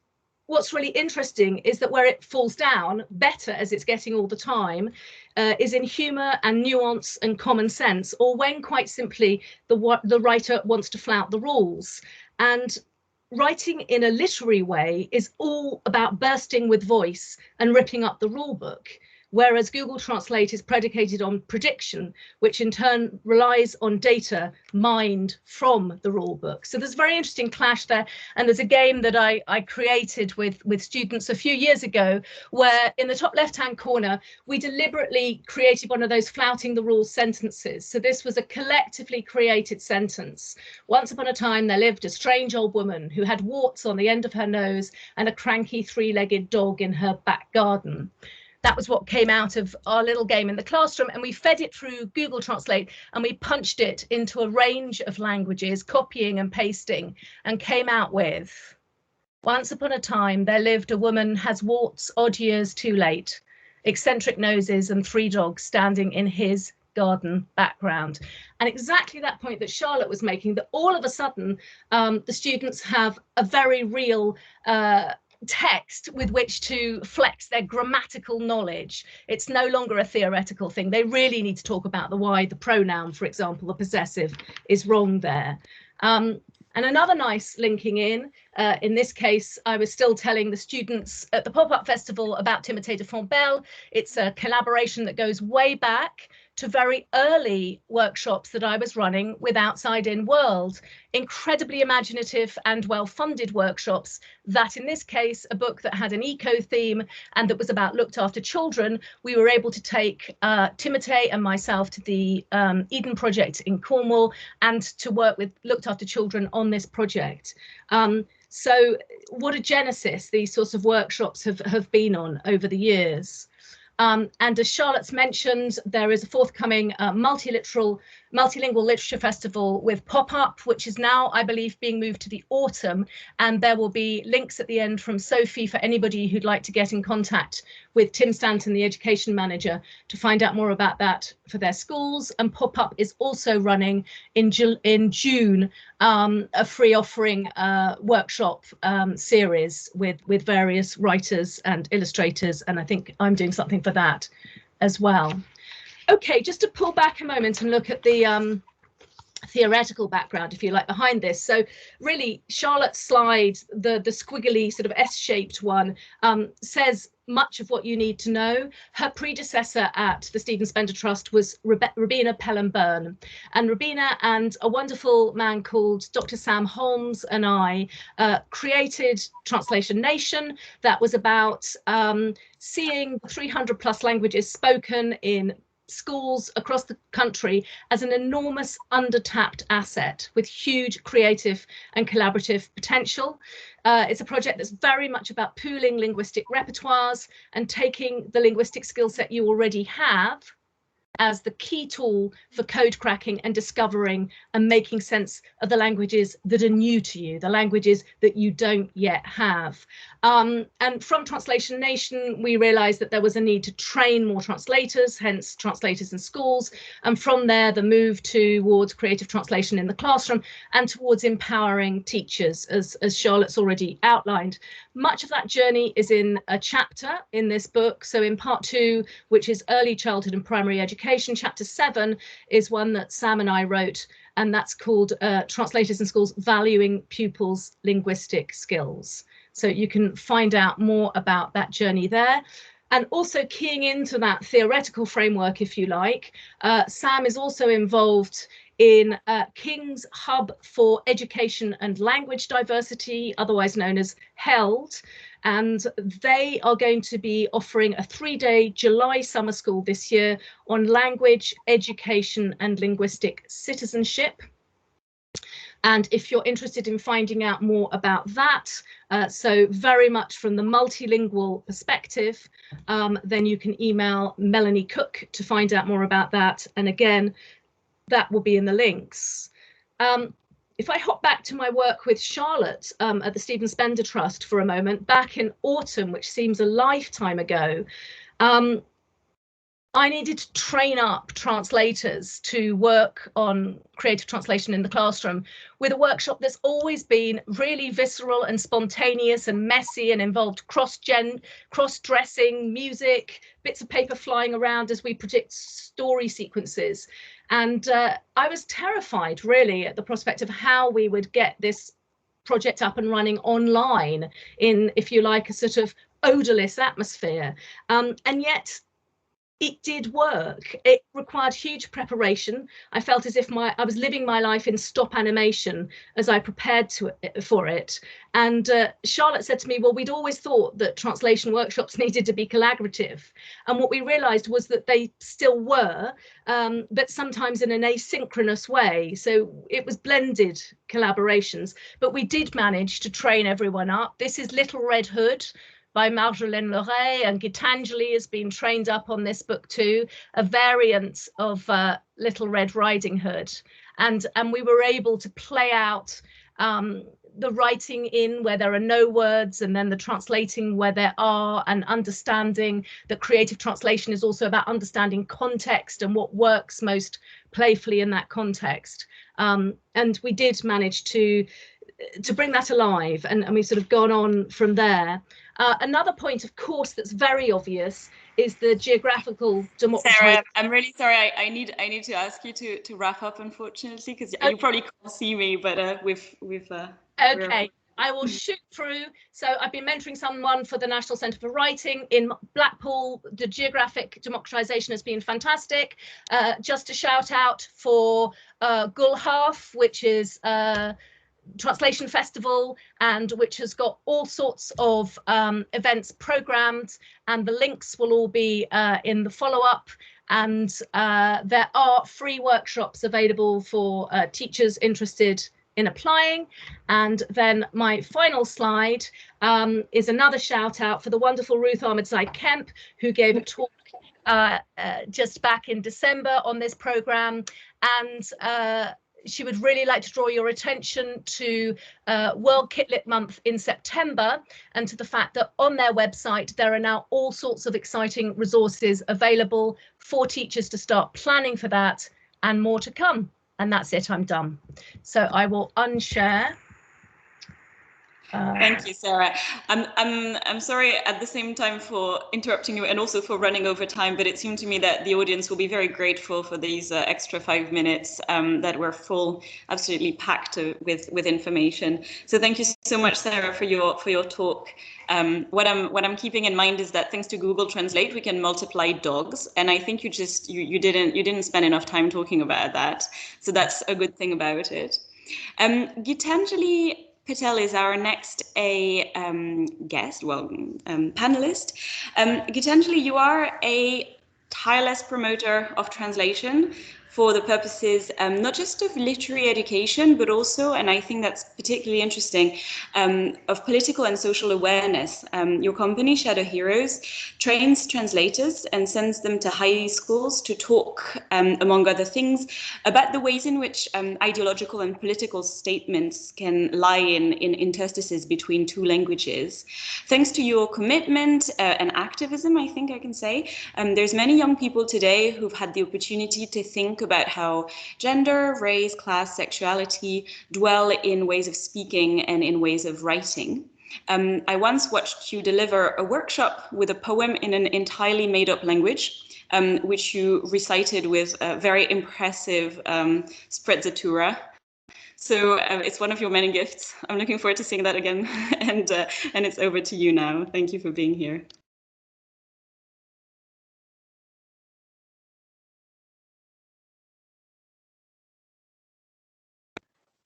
what's really interesting is that where it falls down better, as it's getting all the time, is in humour and nuance and common sense, or when quite simply the writer wants to flout the rules. And writing in a literary way is all about bursting with voice and ripping up the rule book, whereas Google Translate is predicated on prediction, which in turn relies on data mined from the rule book. So there's a very interesting clash there. And there's a game that I created with students a few years ago, where in the top left-hand corner, we deliberately created one of those flouting the rules sentences. So this was a collectively created sentence. Once upon a time, there lived a strange old woman who had warts on the end of her nose and a cranky three-legged dog in her back garden. That was what came out of our little game in the classroom, and we fed it through Google Translate and we punched it into a range of languages, copying and pasting, and came out with, once upon a time there lived a woman has warts odd years too late, eccentric noses and 3 dogs standing in his garden background. And exactly that point that Charlotte was making, that all of a sudden the students have a very real text with which to flex their grammatical knowledge. It's no longer a theoretical thing. They really need to talk about the why the pronoun, for example, the possessive, is wrong there. And another nice linking in this case, I was still telling the students at the Pop-Up Festival about Timothée de Fontbelle. It's a collaboration that goes way back to very early workshops that I was running with Outside In World, incredibly imaginative and well-funded workshops that, in this case, a book that had an eco theme and that was about looked after children, we were able to take Timothée and myself to the Eden Project in Cornwall and to work with looked after children on this project. So what a genesis these sorts of workshops have been on over the years. And as Charlotte's mentioned, there is a forthcoming multilingual literature festival with Pop-Up, which is now, I believe, being moved to the autumn. And there will be links at the end from Sophie for anybody who'd like to get in contact with Tim Stanton, the education manager, to find out more about that for their schools. And Pop-Up is also running in June a free offering workshop series with various writers and illustrators. And I think I'm doing something for that as well. Okay, just to pull back a moment and look at the theoretical background, if you like, behind this. So really, Charlotte's slide, the squiggly sort of S-shaped one, says much of what you need to know. Her predecessor at the Stephen Spender Trust was Robina Pelham-Byrne. And Robina and a wonderful man called Dr. Sam Holmes and I created Translation Nation. That was about seeing 300 plus languages spoken in schools across the country as an enormous undertapped asset with huge creative and collaborative potential. It's a project that's very much about pooling linguistic repertoires and taking the linguistic skill set you already have as the key tool for code cracking and discovering and making sense of the languages that are new to you, the languages that you don't yet have. And from Translation Nation, we realized that there was a need to train more translators, hence translators in schools. And from there, the move towards creative translation in the classroom and towards empowering teachers, as Charlotte's already outlined. Much of that journey is in a chapter in this book. So in part 2, which is early childhood and primary education, chapter 7 is one that Sam and I wrote, and that's called Translators in Schools Valuing Pupils' Linguistic Skills. So you can find out more about that journey there. And also keying into that theoretical framework, if you like, Sam is also involved in King's Hub for Education and Language Diversity, otherwise known as HELD. And they are going to be offering a 3-day July summer school this year on language, education and linguistic citizenship. And if you're interested in finding out more about that, so very much from the multilingual perspective, then you can email Melanie Cook to find out more about that. And again, that will be in the links. If I hop back to my work with Charlotte at the Stephen Spender Trust for a moment, back in autumn, which seems a lifetime ago, I needed to train up translators to work on creative translation in the classroom with a workshop that's always been really visceral and spontaneous and messy and involved cross-dressing, music, bits of paper flying around as we predict story sequences. And I was terrified, really, at the prospect of how we would get this project up and running online in, if you like, a sort of odorless atmosphere. And yet, it did work. It required huge preparation. I felt as if I was living my life in stop animation as I prepared for it. And Charlotte said to me, well, we'd always thought that translation workshops needed to be collaborative. And what we realized was that they still were, but sometimes in an asynchronous way. So it was blended collaborations, but we did manage to train everyone up. This is Little Red Hood by Marjolaine Leray, and Gitanjali has been trained up on this book too, a variant of Little Red Riding Hood. And we were able to play out the writing in where there are no words, and then the translating where there are, and understanding that creative translation is also about understanding context and what works most playfully in that context. And we did manage to bring that alive, and we've sort of gone on from there. Another point, of course, that's very obvious is the geographical democratization. Sarah, I'm really sorry. I need to ask you to wrap up, unfortunately, because you probably can't see me, but we've okay. I will shoot through. So I've been mentoring someone for the National Centre for Writing in Blackpool. The geographic democratisation has been fantastic. Just a shout out for Gulhaf, which is Translation Festival, and which has got all sorts of events programmed, and the links will all be in the follow-up. And there are free workshops available for teachers interested in applying. And then my final slide is another shout out for the wonderful Ruth Ahmedzai Kemp, who gave a talk just back in December on this programme. And she would really like to draw your attention to World Kitlit Month in September, and to the fact that on their website there are now all sorts of exciting resources available for teachers to start planning for that, and more to come. And that's it, I'm done. So I will unshare. Thank you, Sarah. I'm sorry at the same time for interrupting you and also for running over time, but it seemed to me that the audience will be very grateful for these extra 5 minutes that were full, absolutely packed with information. So thank you so much, Sarah, for your talk. What I'm keeping in mind is that thanks to Google Translate, we can multiply dogs, and I think you didn't spend enough time talking about that. So that's a good thing about it. Gitanjali Patel is our next guest, panelist. Gitanjali, you are a tireless promoter of translation for the purposes not just of literary education, but also, and I think that's particularly interesting, of political and social awareness. Your company, Shadow Heroes, trains translators and sends them to high schools to talk, among other things, about the ways in which ideological and political statements can lie in interstices between two languages. Thanks to your commitment and activism, I think I can say, there's many young people today who've had the opportunity to think about how gender, race, class, sexuality dwell in ways of speaking and in ways of writing. I once watched you deliver a workshop with a poem in an entirely made-up language, which you recited with a very impressive sprezzatura. So it's one of your many gifts. I'm looking forward to seeing that again, and it's over to you now. Thank you for being here.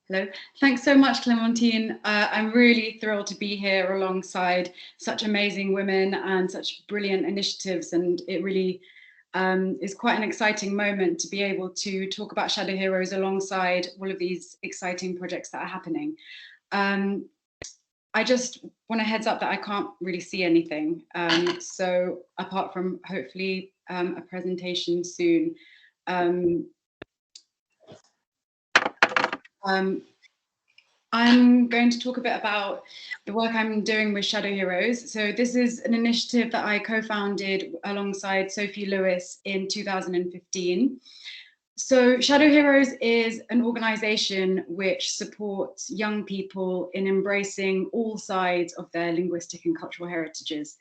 Hello, thanks so much, Clementine. I'm really thrilled to be here alongside such amazing women and such brilliant initiatives, and it really is quite an exciting moment to be able to talk about Shadow Heroes alongside all of these exciting projects that are happening. I just want to heads up that I can't really see anything. So apart from hopefully a presentation soon, I'm going to talk a bit about the work I'm doing with Shadow Heroes. So this is an initiative that I co-founded alongside Sophie Lewis in 2015. So Shadow Heroes is an organization which supports young people in embracing all sides of their linguistic and cultural heritages.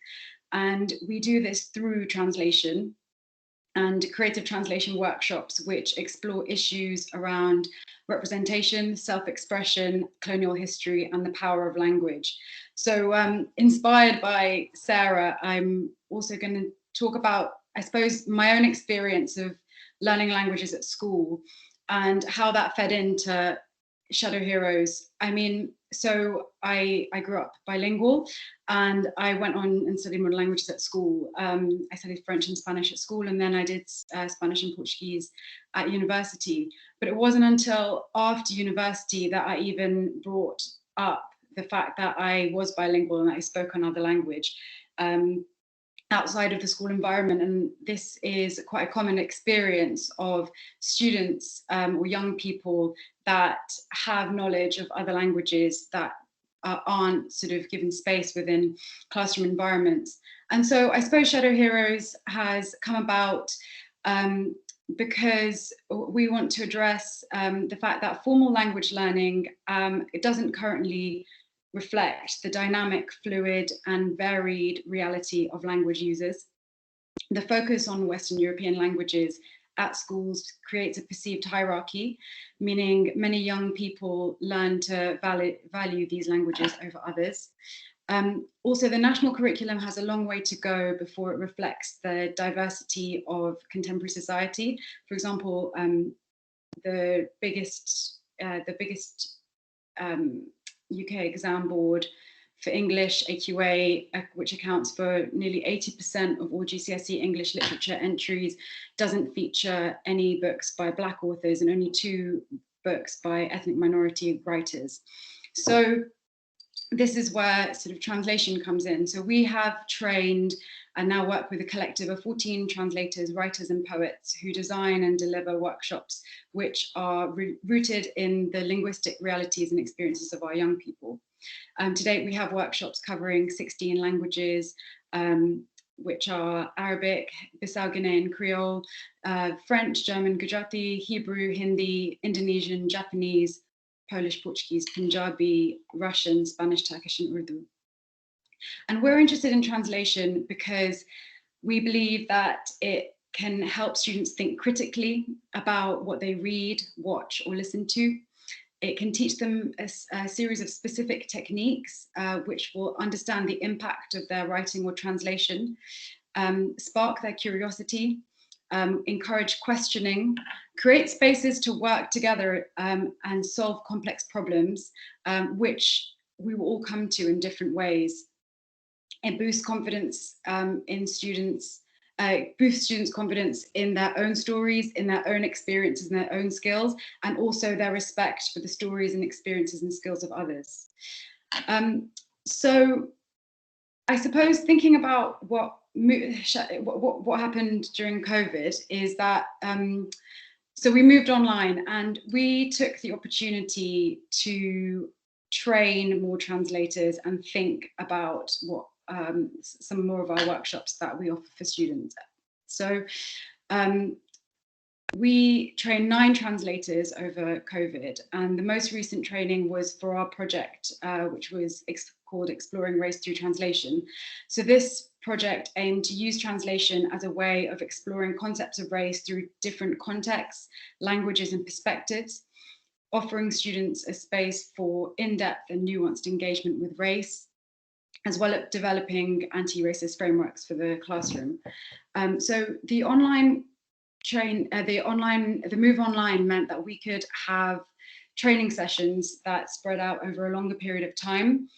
And we do this through translation and creative translation workshops, which explore issues around representation, self-expression, colonial history, and the power of language. So inspired by Sarah, I'm also going to talk about, I suppose, my own experience of learning languages at school and how that fed into Shadow Heroes. I mean, so I grew up bilingual and I went on and studied modern languages at school. I studied French and Spanish at school, and then I did Spanish and Portuguese at university. But it wasn't until after university that I even brought up the fact that I was bilingual and that I spoke another language outside of the school environment. And this is quite a common experience of students or young people that have knowledge of other languages that aren't sort of given space within classroom environments. And so I suppose Shadow Heroes has come about because we want to address the fact that formal language learning, it doesn't currently reflect the dynamic, fluid, and varied reality of language users. The focus on Western European languages at schools creates a perceived hierarchy, meaning many young people learn to value these languages over others. Also, the national curriculum has a long way to go before it reflects the diversity of contemporary society. For example, the biggest UK exam board for English, AQA, which accounts for nearly 80% of all GCSE English literature entries, doesn't feature any books by Black authors and only 2 books by ethnic minority writers. So this is where sort of translation comes in. So we have trained and now work with a collective of 14 translators, writers, and poets who design and deliver workshops which are rooted in the linguistic realities and experiences of our young people. To date, we have workshops covering 16 languages, which are Arabic, Bissau-Guinean Creole, French, German, Gujarati, Hebrew, Hindi, Indonesian, Japanese, Polish, Portuguese, Punjabi, Russian, Spanish, Turkish, and Urdu. And we're interested in translation because we believe that it can help students think critically about what they read, watch, or listen to. It can teach them a series of specific techniques which will understand the impact of their writing or translation, spark their curiosity, encourage questioning, create spaces to work together and solve complex problems, which we will all come to in different ways. It boosts confidence in students, boosts students' confidence in their own stories, in their own experiences, and their own skills, and also their respect for the stories and experiences and skills of others. So I suppose thinking about what happened during COVID is that, so we moved online and we took the opportunity to train more translators and think about what some more of our workshops that we offer for students. So we trained 9 translators over COVID, and the most recent training was for our project, which was called Exploring Race Through Translation. So this project aimed to use translation as a way of exploring concepts of race through different contexts, languages, and perspectives, offering students a space for in-depth and nuanced engagement with race, as well as developing anti-racist frameworks for the classroom. So the move online meant that we could have training sessions that spread out over a longer period of time.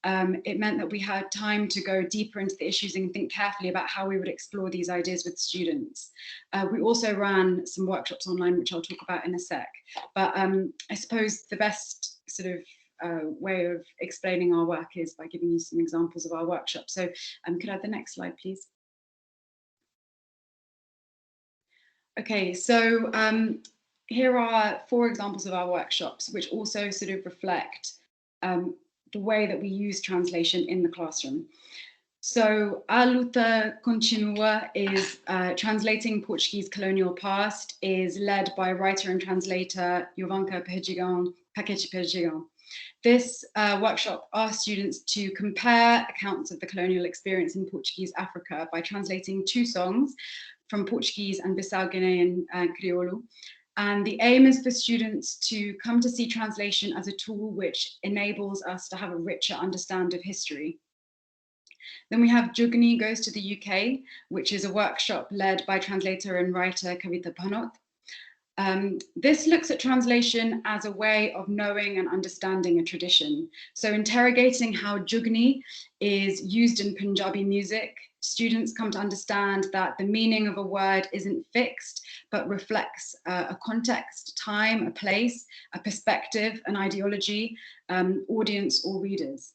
It meant that we had time to go deeper into the issues and think carefully about how we would explore these ideas with students. We also ran some workshops online, which I'll talk about in a sec. But I suppose the best sort of way of explaining our work is by giving you some examples of our workshop. So could I have the next slide, please? Okay, so here are 4 examples of our workshops, which also sort of reflect the way that we use translation in the classroom. So A Luta Continua is translating Portuguese colonial past, is led by writer and translator Jovanka Paquete. This workshop asks students to compare accounts of the colonial experience in Portuguese Africa by translating 2 songs from Portuguese and Bissau-Guinean Criollo. And the aim is for students to come to see translation as a tool which enables us to have a richer understanding of history. Then we have Jugni Goes to the UK, which is a workshop led by translator and writer Kavita Panot. This looks at translation as a way of knowing and understanding a tradition. So interrogating how Jugni is used in Punjabi music, students come to understand that the meaning of a word isn't fixed, but reflects a context, time, a place, a perspective, an ideology, audience or readers.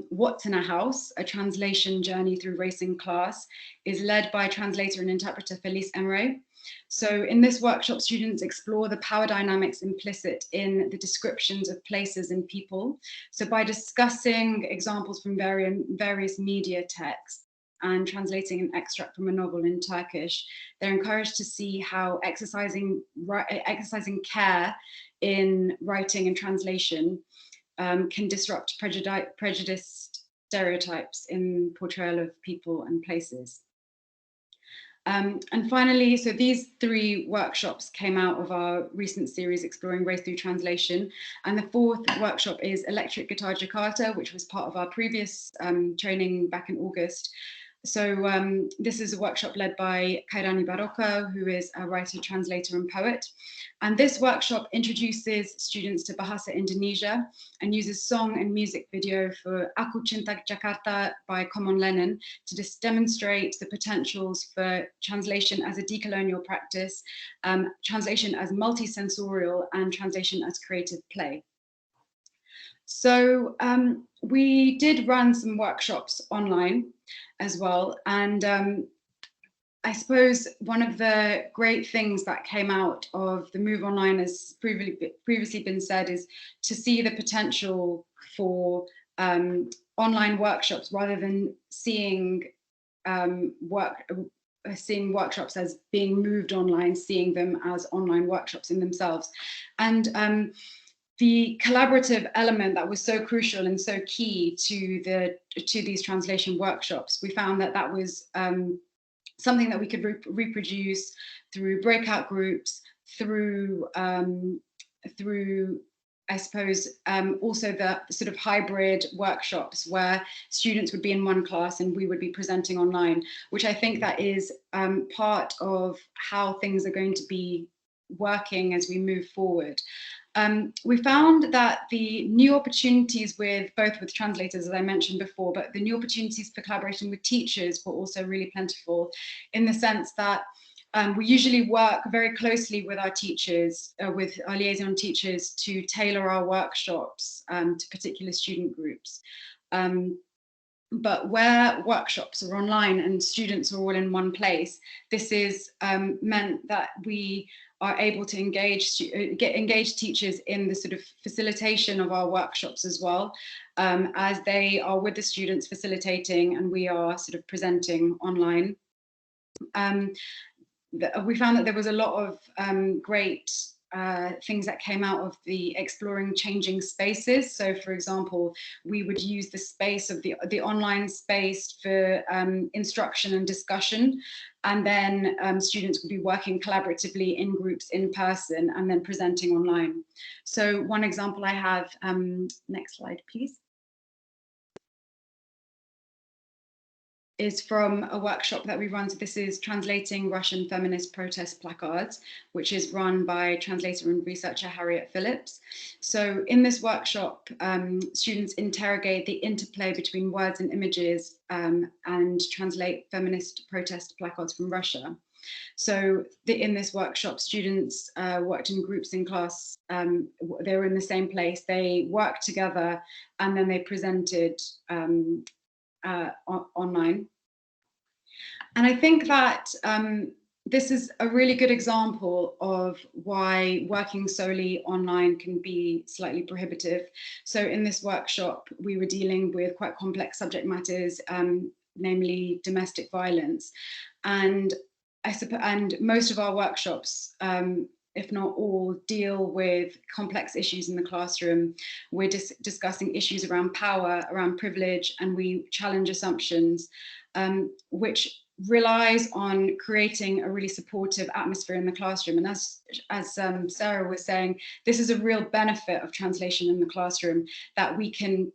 What's in a House, a translation journey through race and class, is led by translator and interpreter Felice Emre. So in this workshop, students explore the power dynamics implicit in the descriptions of places and people. So by discussing examples from various media texts and translating an extract from a novel in Turkish, they're encouraged to see how exercising care in writing and translation can disrupt prejudiced stereotypes in portrayal of people and places. And finally, so these 3 workshops came out of our recent series exploring race through translation. And the 4th workshop is Electric Guitar Jakarta, which was part of our previous training back in August. So this is a workshop led by Khairani Baroko, who is a writer, translator, and poet. And this workshop introduces students to Bahasa Indonesia and uses song and music video for Aku Cinta Jakarta by Common Lennon to demonstrate the potentials for translation as a decolonial practice, translation as multisensorial, and translation as creative play. So we did run some workshops online as well. And I suppose one of the great things that came out of the move online, as previously been said, is to see the potential for online workshops rather than seeing workshops as being moved online, seeing them as online workshops in themselves. And the collaborative element that was so crucial and so key to these translation workshops, we found that that was something that we could reproduce through breakout groups, through I suppose also the sort of hybrid workshops where students would be in one class and we would be presenting online, which I think that is part of how things are going to be working as we move forward. We found that the new opportunities with translators, as I mentioned before, but the new opportunities for collaboration with teachers were also really plentiful, in the sense that we usually work very closely with our teachers, with our liaison teachers, to tailor our workshops to particular student groups. But where workshops are online and students are all in one place, this is meant that we are able to engage teachers in the sort of facilitation of our workshops as well, as they are with the students facilitating and we are sort of presenting online. We found that there was a lot of great things that came out of the exploring changing spaces. So for example, we would use the space of the online space for instruction and discussion, and then students would be working collaboratively in groups in person and then presenting online. So one example I have, next slide please, is from a workshop that we run. So this is Translating Russian Feminist Protest Placards, which is run by translator and researcher Harriet Phillips. So in this workshop, students interrogate the interplay between words and images and translate feminist protest placards from Russia. So in this workshop, students worked in groups in class. They were in the same place, they worked together, and then they presented online. And I think that this is a really good example of why working solely online can be slightly prohibitive. So in this workshop, we were dealing with quite complex subject matters, namely domestic violence. And most of our workshops, if not all, deal with complex issues in the classroom. We're discussing issues around power, around privilege, and we challenge assumptions, which relies on creating a really supportive atmosphere in the classroom. And as Sarah was saying, this is a real benefit of translation in the classroom, that we can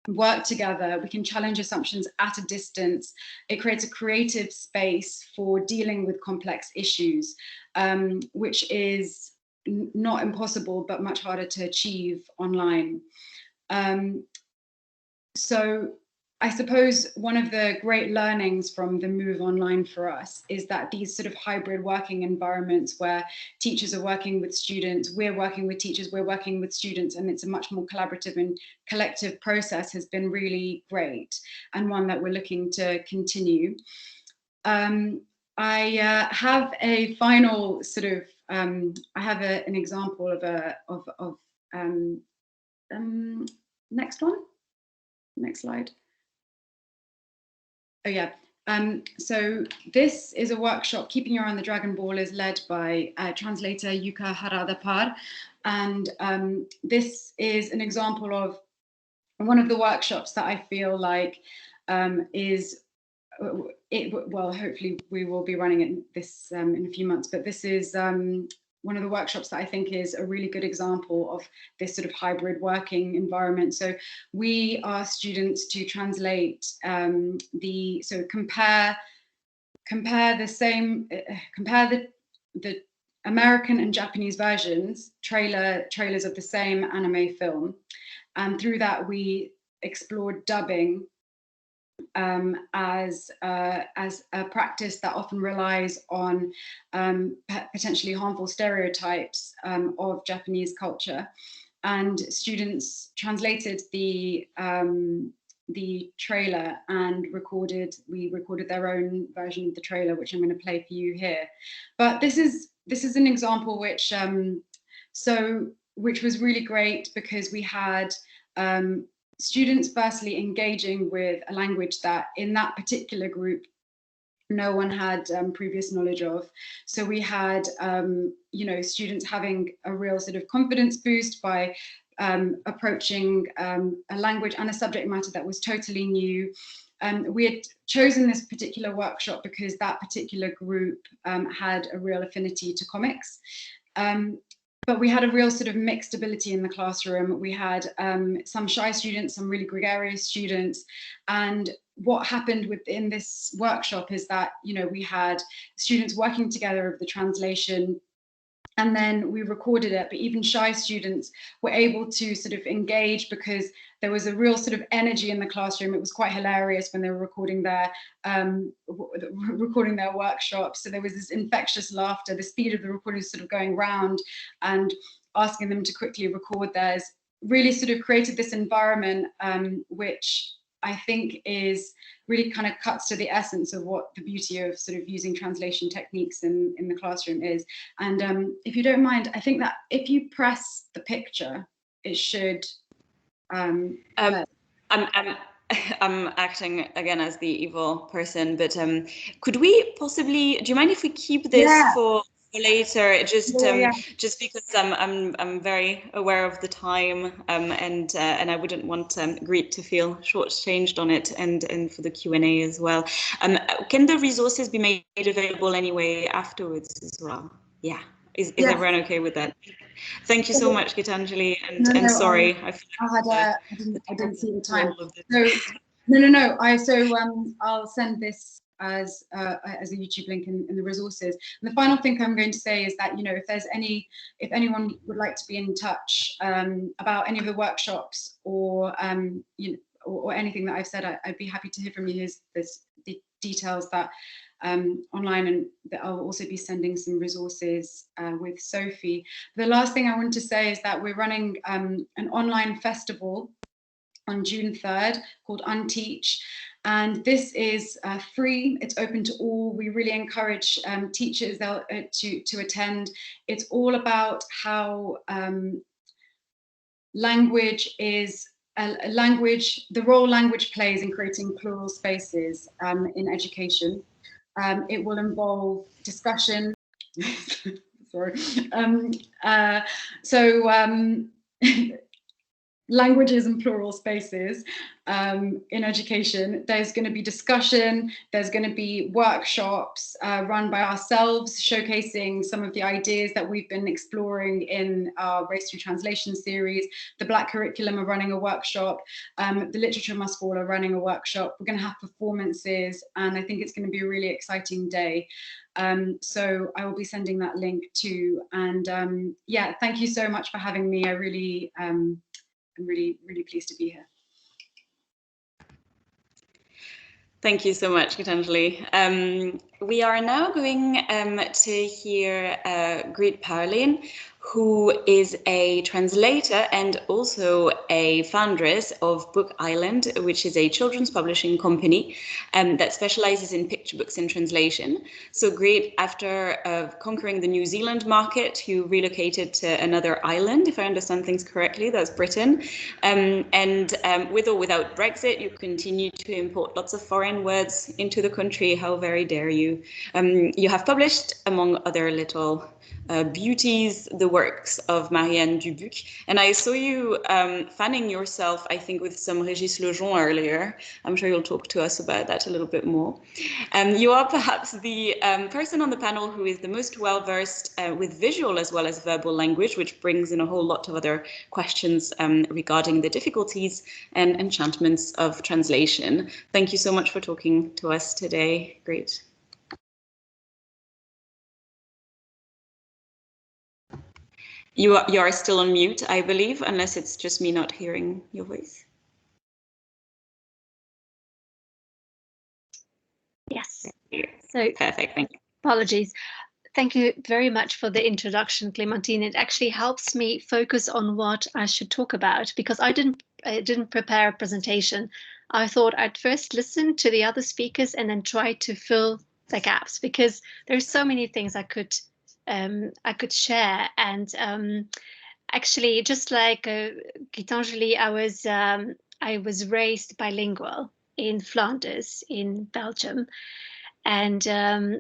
work together, we can challenge assumptions at a distance. It creates a creative space for dealing with complex issues, which is not impossible, but much harder to achieve online. So I suppose one of the great learnings from the move online for us is that these sort of hybrid working environments where teachers are working with students, we're working with teachers, we're working with students, and it's a much more collaborative and collective process has been really great, and one that we're looking to continue. I have a final sort of, I have an example of next one, next slide. Oh yeah, so this is a workshop, Keeping Your Eye on the Dragon Ball, is led by translator Yuka Haradapar. And this is an example of one of the workshops that I feel like well, hopefully we will be running it this in a few months, but this is one of the workshops that I think is a really good example of this sort of hybrid working environment. So we ask students to translate so compare the American and Japanese versions, trailers of the same anime film, and through that we explored dubbing as a practice that often relies on potentially harmful stereotypes of Japanese culture. And students translated the trailer and we recorded their own version of the trailer, which I'm going to play for you here. But this is an example which was really great, because we had students firstly engaging with a language that in that particular group no one had previous knowledge of. So we had students having a real sort of confidence boost by approaching a language and a subject matter that was totally new. We had chosen this particular workshop because that particular group had a real affinity to comics. But we had a real sort of mixed ability in the classroom. We had some shy students, some really gregarious students. And what happened within this workshop is that, we had students working together over the translation, and then we recorded it, but even shy students were able to sort of engage because there was a real sort of energy in the classroom. It was quite hilarious when they were recording their workshops. So there was this infectious laughter, the speed of the recording sort of going round and asking them to quickly record theirs, really sort of created this environment which I think is really kind of cuts to the essence of what the beauty of sort of using translation techniques in the classroom is. And if you don't mind, I think that if you press the picture, it should. I'm acting again as the evil person, but could we possibly? Do you mind if we keep this for later? Just because I'm very aware of the time, and I wouldn't want Greet to feel shortchanged on it, and for the Q&A as well. Can the resources be made available anyway afterwards as well? Yeah. Is everyone okay with that? Thank you so much, Gitanjali, and sorry, I didn't see the time. So I'll send this as a YouTube link in the resources. And the final thing I'm going to say is that, if anyone would like to be in touch about any of the workshops or or anything that I've said, I'd be happy to hear from you. There's the details that online, and that I'll also be sending some resources with Sophie. The last thing I want to say is that we're running an online festival on June 3rd called Unteach, And this is free, it's open to all. We really encourage teachers to attend. It's all about how language is the role language plays in creating plural spaces in education. It will involve discussion. Sorry. Languages and plural spaces in education. There's going to be discussion, there's going to be workshops run by ourselves, showcasing some of the ideas that we've been exploring in our Race Through Translation series. The Black Curriculum are running a workshop, the Literature Must Fall are running a workshop. We're going to have performances, and I think it's going to be a really exciting day. So I will be sending that link too. And yeah, thank you so much for having me. I'm really pleased to be here. Thank you so much, Gitanjali. We are now going to hear Greet Parlin, who is a translator and also a foundress of Book Island, which is a children's publishing company that specializes in picture books and translation. So Greet, after conquering the New Zealand market, you relocated to another island, if I understand things correctly, that's Britain. And with or without Brexit, you continue to import lots of foreign words into the country. How very dare you? You have published, among other little beauties, the works of Marianne Dubuc. And I saw you fanning yourself, I think, with some Régis Lejeune earlier. I'm sure you'll talk to us about that a little bit more. You are perhaps the person on the panel who is the most well-versed with visual as well as verbal language, which brings in a whole lot of other questions regarding the difficulties and enchantments of translation. Thank you so much for talking to us today. Great. You are still on mute, I believe, unless it's just me not hearing your voice. Yes. So perfect. Thank you. Apologies. Thank you very much for the introduction, Clementine. It actually helps me focus on what I should talk about, because I didn't prepare a presentation. I thought I'd first listen to the other speakers and then try to fill the gaps, because there's so many things I could share. And actually, just like Gitanjali, I was raised bilingual in Flanders, in Belgium. And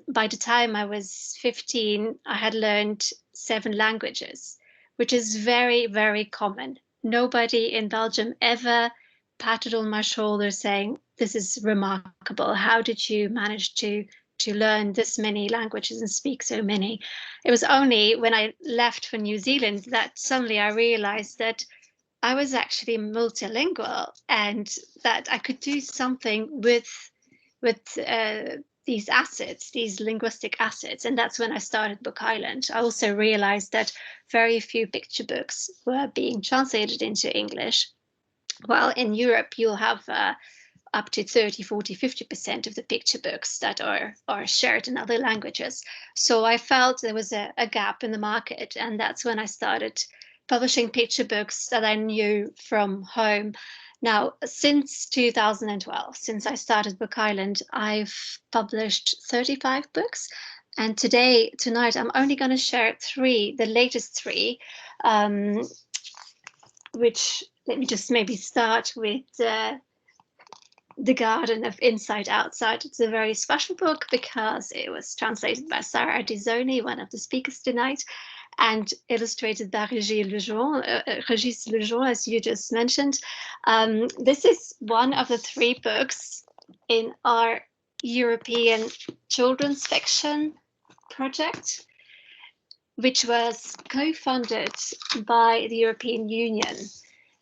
by the time I was 15, I had learned 7 languages, which is very, very common. Nobody in Belgium ever patted on my shoulder saying, "This is remarkable. How did you manage to learn this many languages and speak so many?" It was only when I left for New Zealand that suddenly I realized that I was actually multilingual and that I could do something with these assets, these linguistic assets. And that's when I started Book Island. I also realized that very few picture books were being translated into English. While in Europe, you'll have up to 30, 40, 50% of the picture books that are shared in other languages. So I felt there was a gap in the market. And that's when I started publishing picture books that I knew from home. Now, since 2012, since I started Book Island, I've published 35 books. And tonight, I'm only going to share 3, the latest 3, which, let me just maybe start with The Garden of Inside Outside. It's a very special book because it was translated by Sarah Ardizoni, one of the speakers tonight, and illustrated by Régis Lejeune, as you just mentioned. This is one of the 3 books in our European children's fiction project, which was co-funded by the European Union.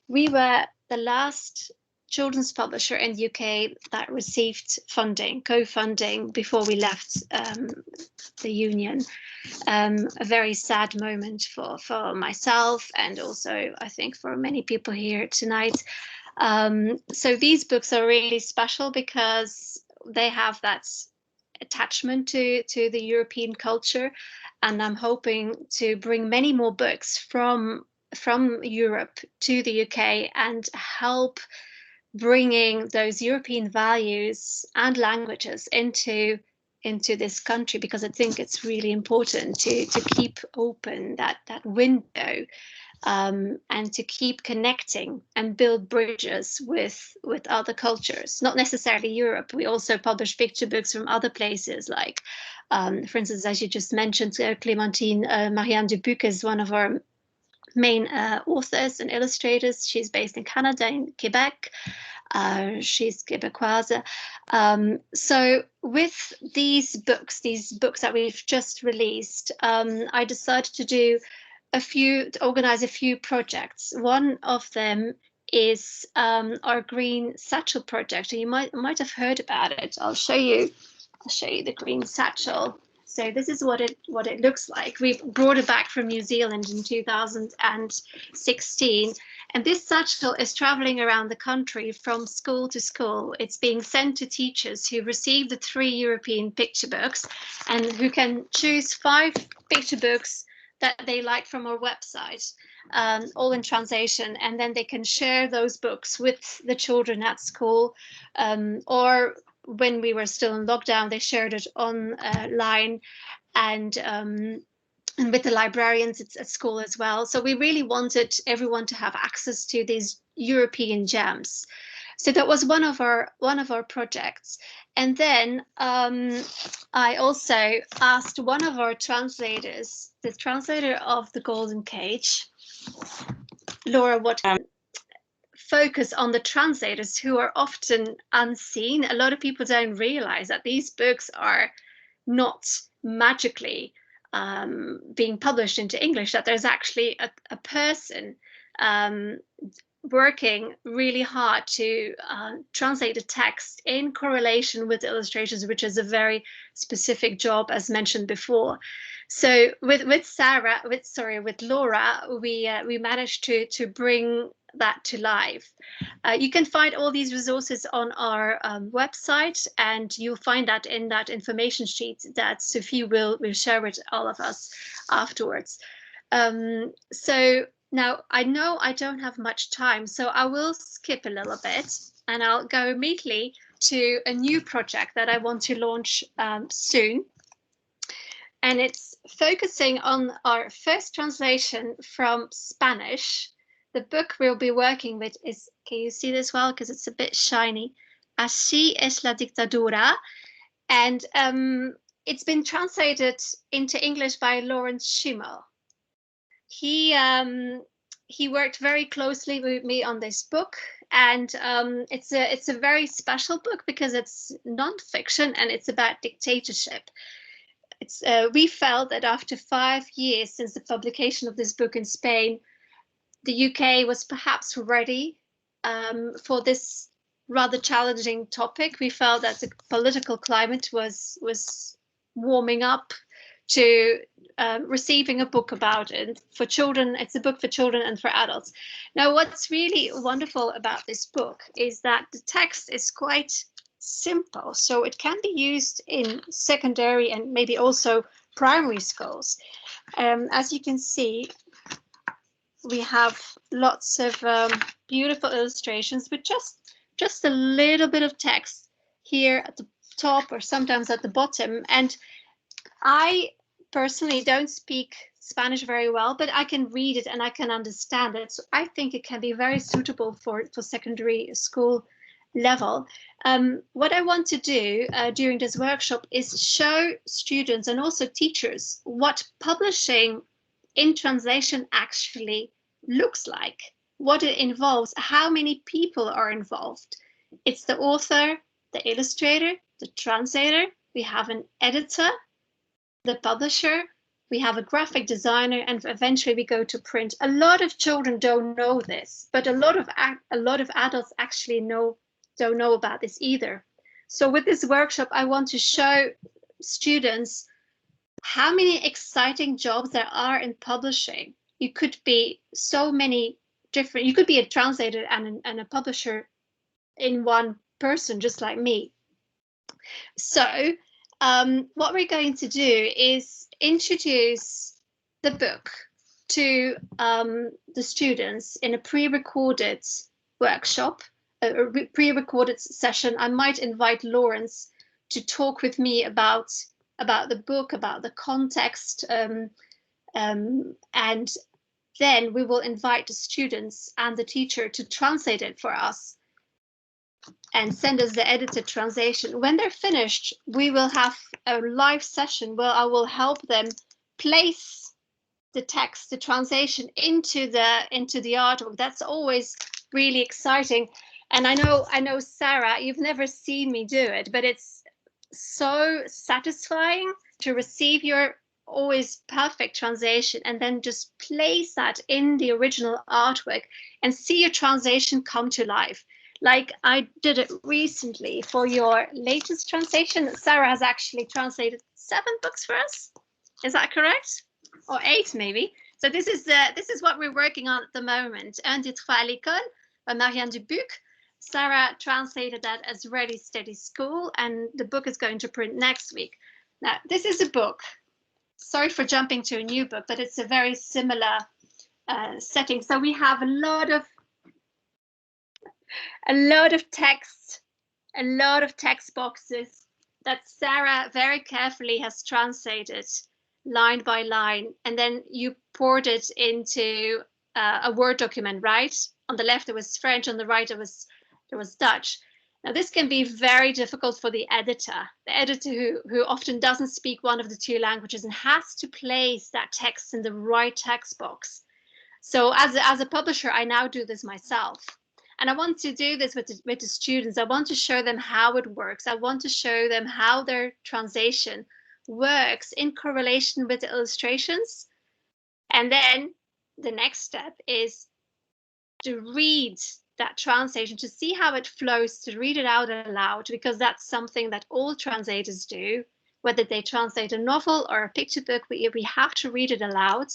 We were the last children's publisher in the UK that received funding, co-funding, before we left the Union. A very sad moment for myself, and also I think for many people here tonight. So these books are really special because they have that attachment to the European culture, and I'm hoping to bring many more books from Europe to the UK and help bringing those European values and languages into this country, because I think it's really important to keep open that window, and to keep connecting and build bridges with other cultures, not necessarily Europe. We also publish picture books from other places, like, for instance, as you just mentioned, Clémentine, Marianne Dubuc is one of our main authors and illustrators. She's based in Canada, in Quebec. She's Quebecoise. So with these books that we've just released, I decided to organize a few projects. One of them is our Green Satchel project, and you might have heard about it. I'll show you the Green Satchel. So this is what it looks like. We brought it back from New Zealand in 2016, and this satchel is traveling around the country from school to school. It's being sent to teachers who receive the 3 European picture books and who can choose 5 picture books that they like from our website, all in translation, and then they can share those books with the children at school, or when we were still in lockdown, they shared it online, and with the librarians at school as well. So we really wanted everyone to have access to these European gems. So that was one of our projects. And then I also asked one of our translators, the translator of The Golden Cage, Laura Watkin, focus on the translators who are often unseen. A lot of people don't realize that these books are not magically being published into English, that there's actually a person working really hard to translate the text in correlation with illustrations, which is a very specific job, as mentioned before. So with Laura, we managed to bring that to life. You can find all these resources on our website, and you'll find that in that information sheet that Sophie will share with all of us afterwards. So now I know I don't have much time, so I will skip a little bit and I'll go immediately to a new project that I want to launch soon. And it's focusing on our first translation from Spanish. The book we'll be working with is, can you see this well? Because it's a bit shiny. Así es la dictadura. And it's been translated into English by Lawrence Schimmel. He worked very closely with me on this book, and it's a very special book because it's non-fiction and it's about dictatorship. We felt that after 5 years since the publication of this book in Spain, the UK was perhaps ready for this rather challenging topic. We felt that the political climate was warming up to receiving a book about it for children. It's a book for children and for adults. Now, what's really wonderful about this book is that the text is quite simple, so it can be used in secondary and maybe also primary schools. As you can see, we have lots of beautiful illustrations with just a little bit of text here at the top or sometimes at the bottom. And I personally don't speak Spanish very well, but I can read it and I can understand it. So I think it can be very suitable for secondary school level. What I want to do during this workshop is show students and also teachers what publishing in translation actually looks like, what it involves, how many people are involved. It's the author, the illustrator, the translator, we have an editor, the publisher, we have a graphic designer, and eventually we go to print. A lot of children don't know this, but a lot of adults actually don't know about this either. So with this workshop, I want to show students how many exciting jobs there are in publishing. You could be so many different, you could be a translator and a publisher in one person, just like me. So what we're going to do is introduce the book to the students in a pre-recorded workshop. pre-recorded session, I might invite Lawrence to talk with me about the book, about the context, and then we will invite the students and the teacher to translate it for us and send us the edited translation. When they're finished, we will have a live session where I will help them place the text, the translation into the artwork. That's always really exciting. And I know Sarah, you've never seen me do it, but it's so satisfying to receive your always perfect translation and then just place that in the original artwork and see your translation come to life. Like I did it recently for your latest translation. Sarah has actually translated 7 books for us. Is that correct? Or 8 maybe. So this is what we're working on at the moment. Un des trois à l'école by Marianne Dubuc. Sarah translated that as Ready Steady School, and the book is going to print next week. Now, this is a book. Sorry for jumping to a new book, but it's a very similar setting. So we have a lot of text, a lot of text boxes that Sarah very carefully has translated line by line, and then you poured it into a Word document, right? On the left, it was French. On the right, it was Dutch. Now, this can be very difficult for the editor who often doesn't speak one of the 2 languages and has to place that text in the right text box. So as a publisher, I now do this myself. And I want to do this with the students. I want to show them how it works. I want to show them how their translation works in correlation with the illustrations. And then the next step is to read that translation, to see how it flows, to read it out aloud, because that's something that all translators do, whether they translate a novel or a picture book. We have to read it aloud,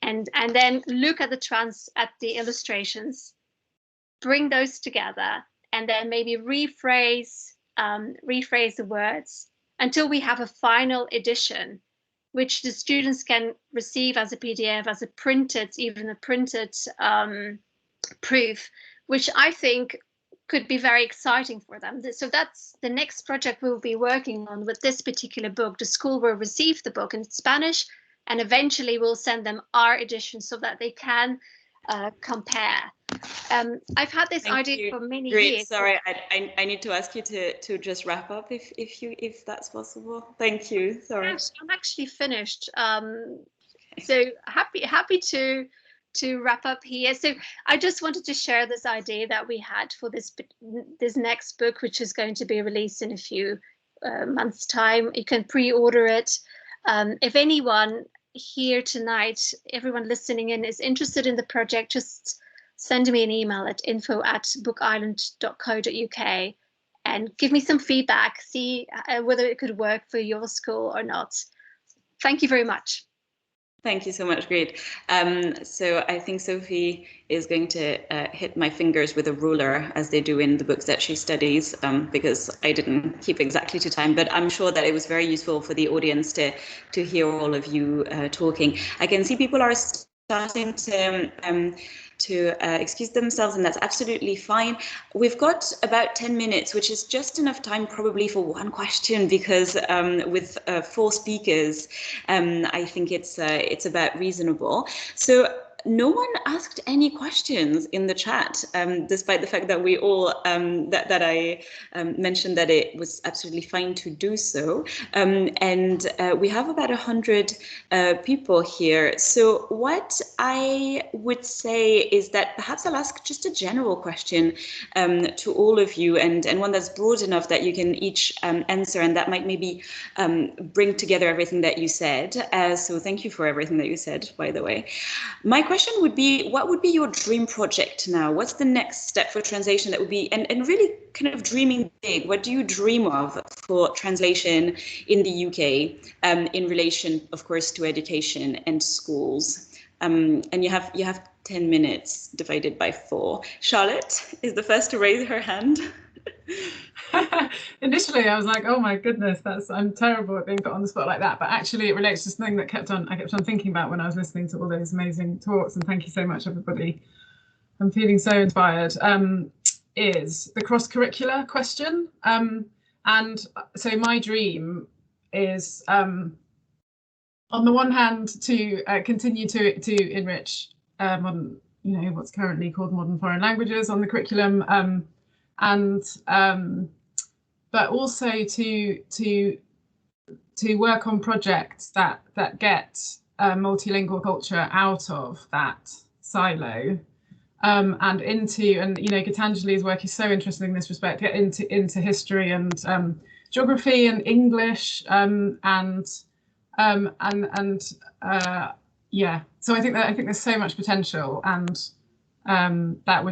and then look at the illustrations, bring those together, and then maybe rephrase the words until we have a final edition, which the students can receive as a PDF, as a printed proof, which I think could be very exciting for them. So that's the next project we'll be working on with this particular book. The school will receive the book in Spanish, and eventually we'll send them our edition so that they can compare. I've had this idea for many years. Sorry, I need to ask you to just wrap up if that's possible. Thank you. Sorry. Yes, I'm actually finished. So happy to wrap up here. So I just wanted to share this idea that we had for this next book, which is going to be released in a few months' time. You can pre-order it. If anyone here tonight, everyone listening in, is interested in the project, just send me an email at info@bookisland.co.uk and give me some feedback, see whether it could work for your school or not. Thank you very much. Thank you so much. Great. So I think Sophie is going to hit my fingers with a ruler, as they do in the books that she studies, because I didn't keep exactly to time, but I'm sure that it was very useful for the audience to hear all of you talking. I can see people are starting to excuse themselves, and that's absolutely fine. We've got about 10 minutes, which is just enough time probably for one question, because with 4 speakers, I think it's about reasonable. So no one asked any questions in the chat, despite the fact that we all that I mentioned that it was absolutely fine to do so. And we have about 100 people here. So what I would say is that perhaps I'll ask just a general question to all of you, and one that's broad enough that you can each answer, and that might maybe bring together everything that you said. So thank you for everything that you said, by the way. My question would be, what would be your dream project now? What's the next step for translation that would be, and really kind of dreaming big, what do you dream of for translation in the UK in relation, of course, to education and schools? And you have 10 minutes divided by 4. Charlotte is the first to raise her hand. Initially, I was like, "Oh my goodness, I'm terrible at being put on the spot like that." But actually, it relates to something that I kept on thinking about when I was listening to all those amazing talks. And thank you so much, everybody. I'm feeling so inspired. is the cross-curricular question. And so my dream is, on the one hand, to continue to enrich modern, what's currently called modern foreign languages on the curriculum, but also to work on projects that get multilingual culture out of that silo, and Gitanjali's work is so interesting in this respect, get into history and geography and English, yeah. So I think there's so much potential, and that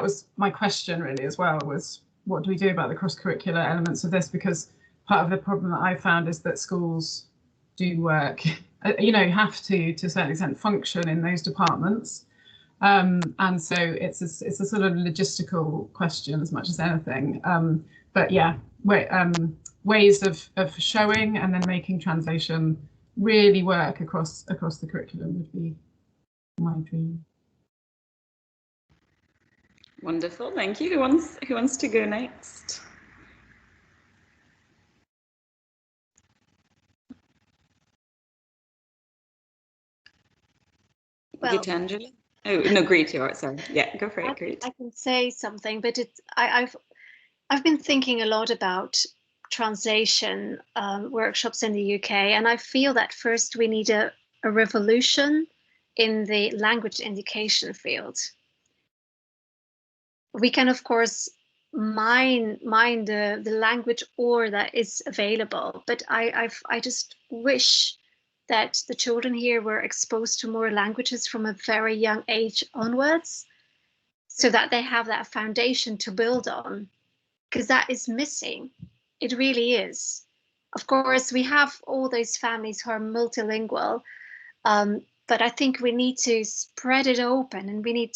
was my question really as well, was what do we do about the cross-curricular elements of this? Because part of the problem that I found is that schools do work, have to a certain extent function in those departments, and so it's a sort of logistical question as much as anything. But yeah, ways of showing and then making translation really work across the curriculum would be my dream. Wonderful, thank you. Who wants to go next? Well, Gitanjali? Oh no, Greet, sorry. Yeah, go for it, Greet. I can say something, but I've been thinking a lot about translation workshops in the UK, and I feel that first we need a revolution in the language indication field. We can, of course, mine the language ore that is available, but I just wish that the children here were exposed to more languages from a very young age onwards, so that they have that foundation to build on, because that is missing. It really is. Of course, we have all those families who are multilingual, but I think we need to spread it open, and we need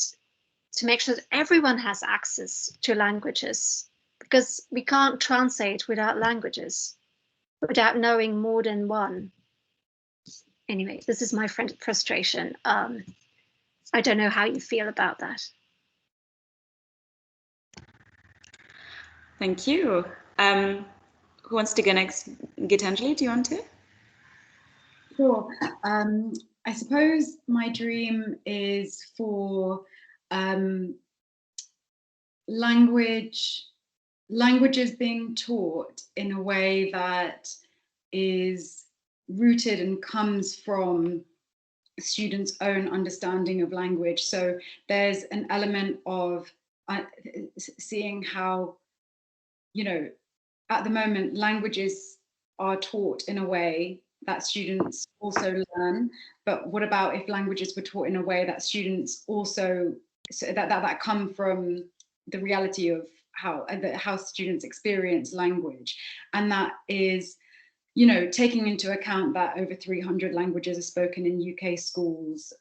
to make sure that everyone has access to languages, because we can't translate without languages, without knowing more than one. Anyway, this is my frustration. I don't know how you feel about that. Thank you. Who wants to go next? Gitanjali, do you want to? Sure. I suppose my dream is for languages being taught in a way that is rooted and comes from students' own understanding of language. So there's an element of seeing how, at the moment, languages are taught in a way that students also learn. But what about if languages were taught in a way that students also, so that come from the reality of how students experience language, and that is, taking into account that over 300 languages are spoken in UK schools,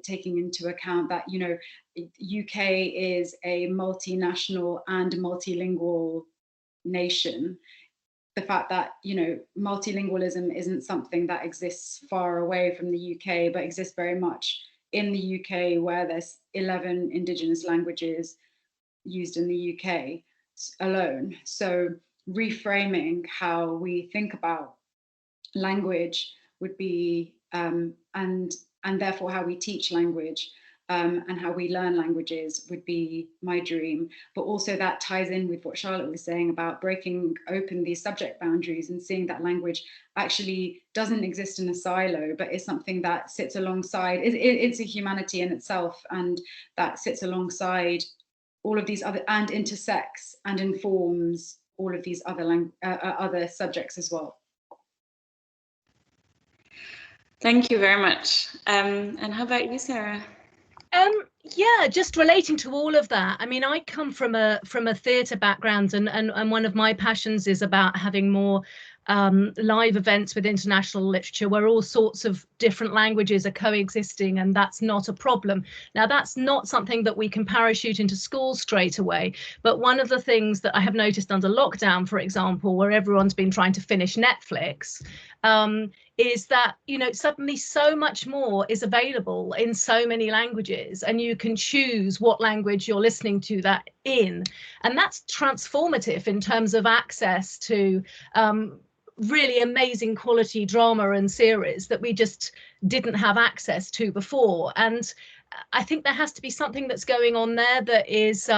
taking into account that, UK is a multinational and multilingual nation. The fact that, multilingualism isn't something that exists far away from the UK, but exists very much in the UK, where there's 11 indigenous languages used in the UK alone. So reframing how we think about language would be, and therefore how we teach language, and how we learn languages would be my dream. But also that ties in with what Charlotte was saying about breaking open these subject boundaries and seeing that language actually doesn't exist in a silo, but is something that sits alongside, it's a humanity in itself, and that sits alongside all of these other, and intersects and informs all of these other subjects as well. Thank you very much. And how about you, Sarah? Yeah, just relating to all of that. I mean, I come from a theatre background, and one of my passions is about having more live events with international literature where all sorts of different languages are coexisting, and that's not a problem. Now, that's not something that we can parachute into schools straight away, but one of the things that I have noticed under lockdown, for example, where everyone's been trying to finish Netflix, is that, you know, suddenly so much more is available in so many languages, and you can choose what language you're listening to that in. And that's transformative in terms of access to really amazing quality drama and series that we just didn't have access to before. And I think there has to be something that's going on there that is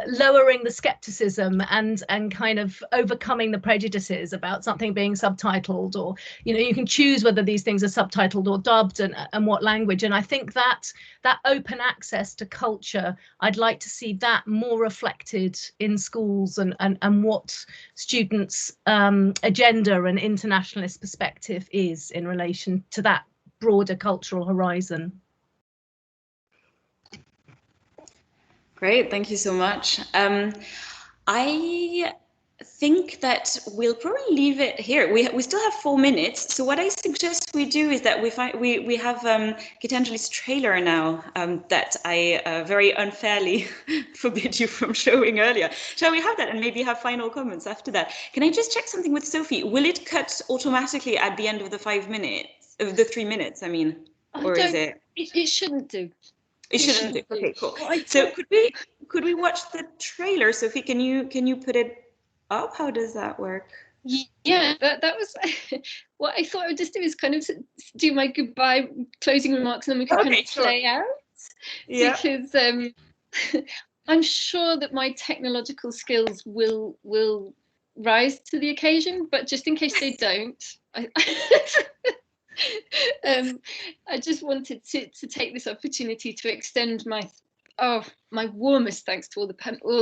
lowering the skepticism and kind of overcoming the prejudices about something being subtitled, or, you know, you can choose whether these things are subtitled or dubbed, and what language. And I think that open access to culture, I'd like to see that more reflected in schools, and what students' agenda and internationalist perspective is in relation to that broader cultural horizon. Great, thank you so much. I think that we'll probably leave it here. We still have 4 minutes, so what I suggest we do is that we have Gitanjali's trailer now that I very unfairly forbid you from showing earlier. Shall we have that and maybe have final comments after that? Can I just check something with Sophie? Will it cut automatically at the end of the 5 minutes, of the 3 minutes? I mean, or is it? It shouldn't do. It shouldn't do. Okay, cool. So could we watch the trailer? Sophie, can you put it up? How does that work? Yeah, that was what I thought I would just do, is kind of do my goodbye closing remarks, and then we can kind of play out. Yeah. Because I'm sure that my technological skills will rise to the occasion, but just in case they don't, I just wanted to take this opportunity to extend my warmest thanks to all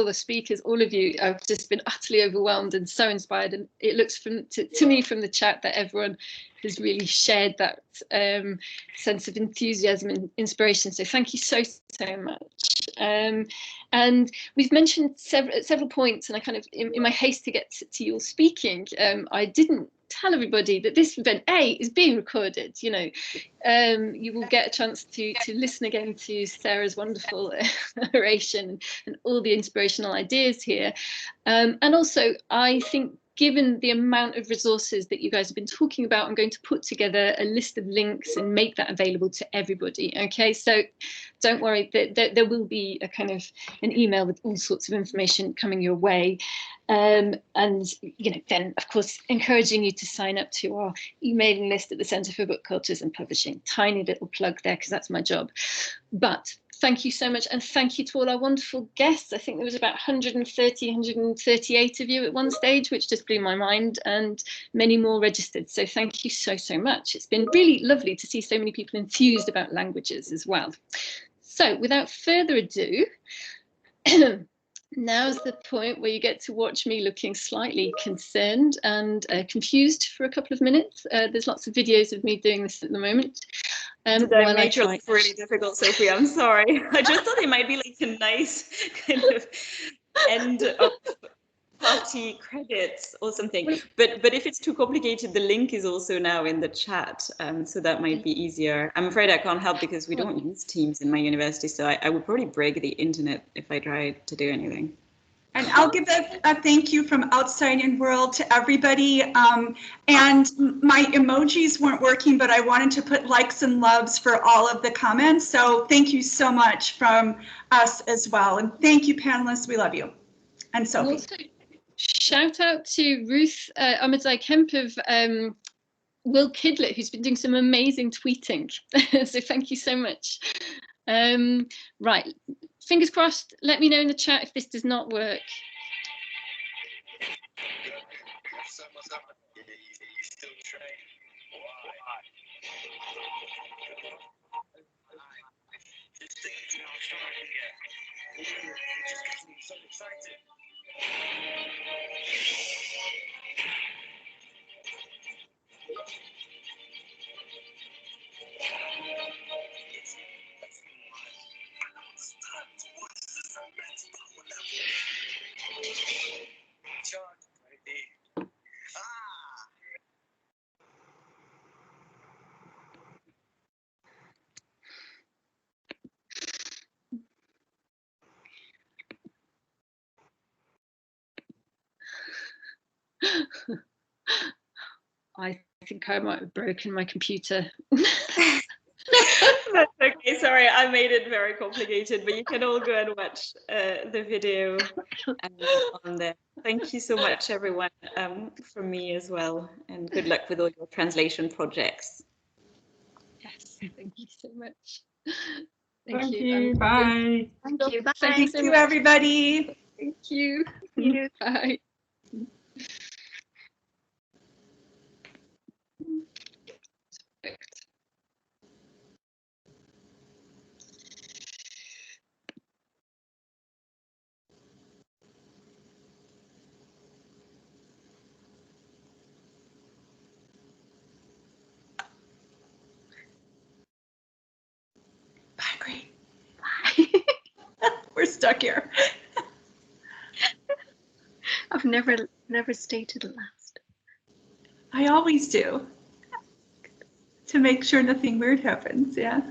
the speakers, all of you. I've just been utterly overwhelmed and so inspired, and it looks to me from the chat that everyone has really shared that sense of enthusiasm and inspiration. So thank you so much. And we've mentioned several points, and I kind of, in my haste to get to your speaking, I didn't tell everybody that this event is being recorded. You know, you will get a chance to listen again to Sarah's wonderful oration and all the inspirational ideas here. And also, I think, given the amount of resources that you guys have been talking about, I'm going to put together a list of links and make that available to everybody. Okay, so don't worry, there will be a kind of an email with all sorts of information coming your way. And, you know, then, of course, encouraging you to sign up to our emailing list at the Centre for Book Cultures and Publishing. Tiny little plug there, because that's my job. But thank you so much, and thank you to all our wonderful guests. I think there was about 138 of you at one stage, which just blew my mind, and many more registered. So thank you so much. It's been really lovely to see so many people enthused about languages as well. So without further ado, now's the point where you get to watch me looking slightly concerned and confused for a couple of minutes. There's lots of videos of me doing this at the moment. Did I make your life really difficult, Sophie? I'm sorry. I just thought it might be like a nice kind of end of party credits or something. But if it's too complicated, the link is also now in the chat, so that might be easier. I'm afraid I can't help because we don't use Teams in my university, so I would probably break the internet if I tried to do anything. And I'll give a thank you from outside in world to everybody. And my emojis weren't working, but I wanted to put likes and loves for all of the comments. So thank you so much from us as well. And thank you, panelists. We love you. And Sophie. Also, shout out to Ruth Ahmadzai-Kemp of Will Kidlet, who's been doing some amazing tweeting. So thank you so much. Right. Fingers crossed, let me know in the chat if this does not work. I think I might have broken my computer. That's okay, sorry, I made it very complicated, but you can all go and watch the video on there. Thank you so much, everyone, from me as well, and good luck with all your translation projects. Yes, thank you so much. Thank you. Bye. Thank you. Bye. Thank you, everybody. Thank you. Thank you. Bye. Perfect. Bye, great. Bye. We're stuck here. I've never stated last. I always do. To make sure nothing weird happens, yeah.